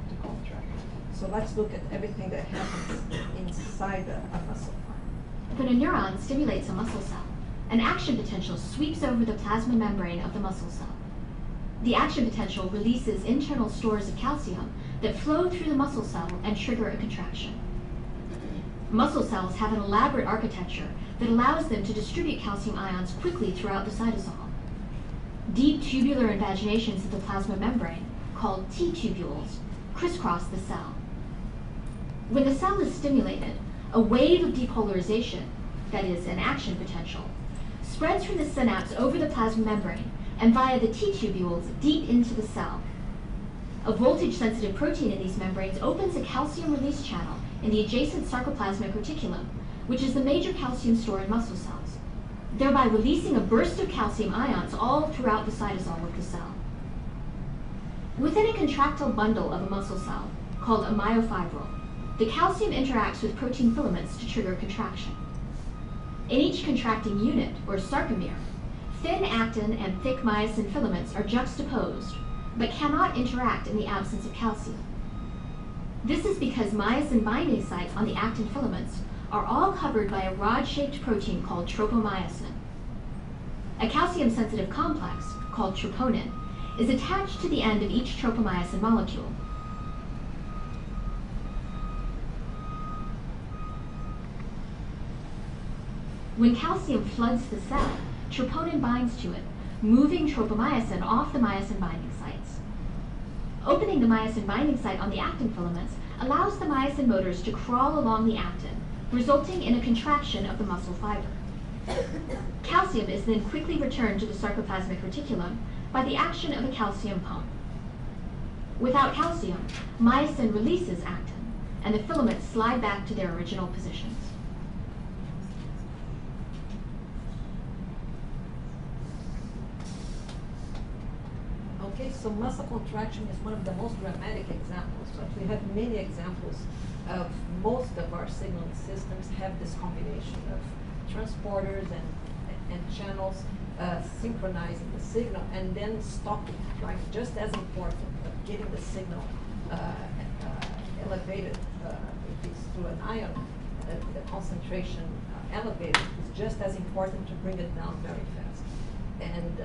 to contract. So let's look at everything that happens inside a muscle fiber.
When a neuron stimulates a muscle cell, an action potential sweeps over the plasma membrane of the muscle cell. The action potential releases internal stores of calcium that flow through the muscle cell and trigger a contraction. Muscle cells have an elaborate architecture that allows them to distribute calcium ions quickly throughout the cytosol. Deep tubular invaginations of the plasma membrane, called T-tubules, crisscross the cell. When the cell is stimulated, a wave of depolarization, that is, an action potential, spreads from the synapse over the plasma membrane and via the T-tubules deep into the cell. A voltage-sensitive protein in these membranes opens a calcium release channel in the adjacent sarcoplasmic reticulum, which is the major calcium store in muscle cells, thereby releasing a burst of calcium ions all throughout the cytosol of the cell. Within a contractile bundle of a muscle cell, called a myofibril, the calcium interacts with protein filaments to trigger contraction. In each contracting unit, or sarcomere, thin actin and thick myosin filaments are juxtaposed, but cannot interact in the absence of calcium. This is because myosin binding sites on the actin filaments are all covered by a rod-shaped protein called tropomyosin. A calcium-sensitive complex, called troponin, is attached to the end of each tropomyosin molecule. When calcium floods the cell, troponin binds to it, moving tropomyosin off the myosin binding sites. Opening the myosin binding site on the actin filaments allows the myosin motors to crawl along the actin, resulting in a contraction of the muscle fiber. Calcium is then quickly returned to the sarcoplasmic reticulum by the action of a calcium pump. Without calcium, myosin releases actin, and the filaments slide back to their original positions.
Okay, so muscle contraction is one of the most dramatic examples, but we have many examples of most of our signaling systems have this combination of transporters and channels synchronizing the signal and then stopping, right? Just as important of getting the signal elevated, if it's through an ion, the concentration elevated is just as important to bring it down very fast. And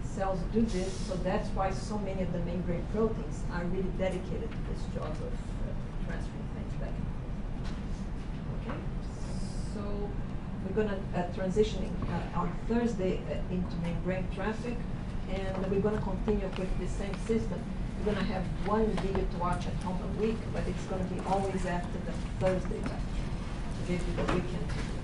cells do this, so that's why so many of the membrane proteins are really dedicated to this job of transferring things back and forth. Okay, so we're going to transitioning on Thursday into membrane traffic, and we're going to continue with the same system. We're going to have one video to watch at home a week, but it's going to be always after the Thursday lecture to give you the weekend to do